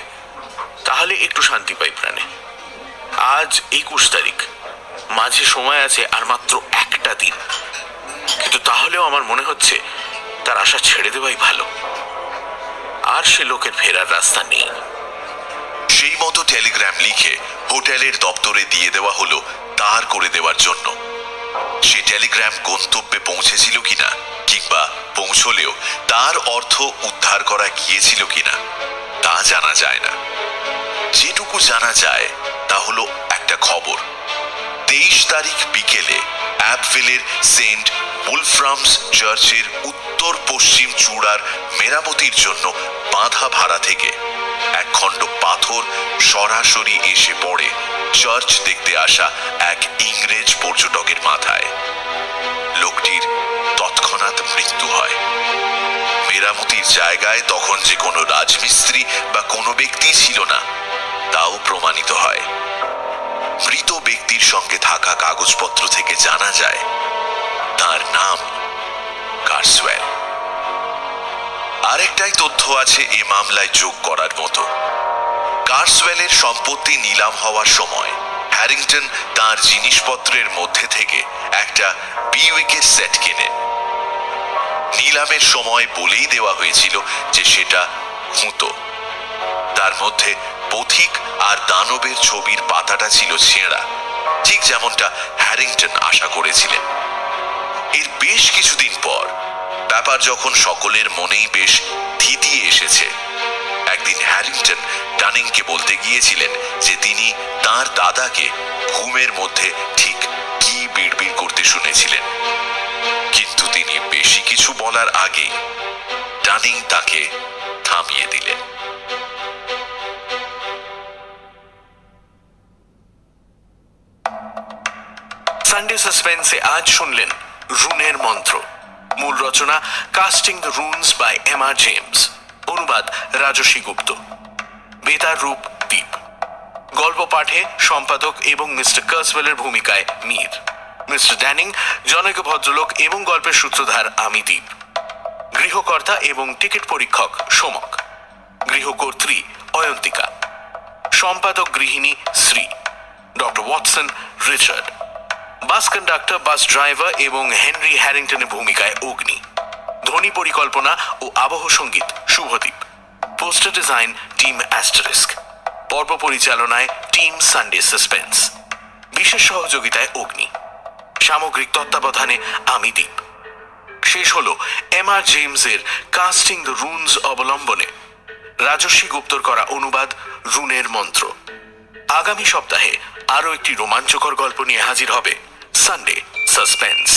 তাহলে একটু শান্তি পাই প্রাণে। আজ 21 তারিখ, মাঝে সময় আছে আর মাত্র একটা দিন, কিন্তু তাহলেও আমার মনে হচ্ছে তার আশা ছেড়ে দেওয়াই ভালো। আর সে লোকের ফেরার রাস্তা নেই। সেই মতো টেলিগ্রাম লিখে হোটেলের দপ্তরে দিয়ে দেওয়া হলো তার করে দেওয়ার জন্য। সে টেলিগ্রাম গন্তব্যে পৌঁছেছিল কিনা, কিংবা পৌঁছলেও তার অর্থ উদ্ধার করা গিয়েছিল কিনা তা জানা যায় না। যেটুকু জানা যায় তা হলো একটা খবর। 23 তারিখ বিকেলে অ্যাবভিলের সেন্ট উলফ্রামস চার্চের উত্তর পশ্চিম চূড়ার মেরামতির জন্য বাঁধা ভাড়া থেকে এক খণ্ড পাথর সরাসরি এসে পড়ে চার্চ দেখতে আসা এক ইংরেজ পর্যটকের মাথায়। লোকটির তৎক্ষণাৎ মৃত্যু হয়। মেরামতির জায়গায় তখন যে কোনো রাজমিস্ত্রি বা কোনো ব্যক্তি ছিল না তাও প্রমাণিত হয়। মৃত ব্যক্তির সঙ্গে থাকা কাগজপত্র থেকে জানা যায় তার নাম কার্সওয়েল। আরেকটাই তথ্য আছে এ মামলায় যোগ করার মতো। কার্সওয়েলের সম্পত্তি নিলাম হওয়ার সময় হ্যারিংটন তার জিনিসপত্রের মধ্যে থেকে একটা বিউইকের সেট কেনেন। নিলামের সময় বলেই দেওয়া হয়েছিল যে সেটা খুঁতো। তার মধ্যে পথিক আর দানবের ছবির পাতাটা ছিল ছেঁড়া, ঠিক যেমনটা হ্যারিংটন আশা করেছিলেন। এর বেশ কিছুদিন পর ব্যাপার যখন সকলের মনেই বেশ থিতিয়ে এসেছে, একদিন হ্যারিংটন ডানিংকে বলতে গিয়েছিলেন যে তিনি তার দাদাকে ঘুমের মধ্যে ঠিক কি বিড়বিড় করতে শুনেছিলেন। কিন্তু তিনি বেশি কিছু বলার আগেই ডানিং তাকে থামিয়ে দিলেন। সানডে সাসপেন্সে আজ শুনলেন রুনের মন্ত্র। মূল রচনা casting the runes by MR James, অনুবাদ রাজস্বী গুপ্ত, বেতার রূপ দ্বীপ। গল্প পাঠে সম্পাদক এবং মিস্টার কার্সওয়েলের ভূমিকায় মীর, মিস্টার ড্যানিং জনৈক ভদ্রলোক এবং গল্পের সূত্রধার আমি দ্বীপ, গৃহকর্তা এবং টিকিট পরীক্ষক সোমক, গৃহকর্ত্রী অয়ন্তিকা, সম্পাদক গৃহিণী Shri, doctor Watson Richard, bus conductor bus driver এবং হেনরি হ্যারিংটনের ভূমিকায় অগ্নি, ধ্বনি পরিকল্পনা ও আবহ সঙ্গীত Shubhadeep, poster design team asterisk, পর্ব পরিচালনায় টিম সানডে সাসপেন্স, বিশেষ সহযোগিতায় অগ্নি, সামগ্রিক তত্ত্বাবধানে আমি দ্বীপ। শেষ হলো এমআর জেমসের কাস্টিং দ্য রুনস অবলম্বনে রাজস্বী গুপ্তর করা অনুবাদ রুনের মন্ত্র। আগামী সপ্তাহে আরও একটি রোমাঞ্চকর গল্প নিয়ে হাজির হবে সানডে সাসপেন্স।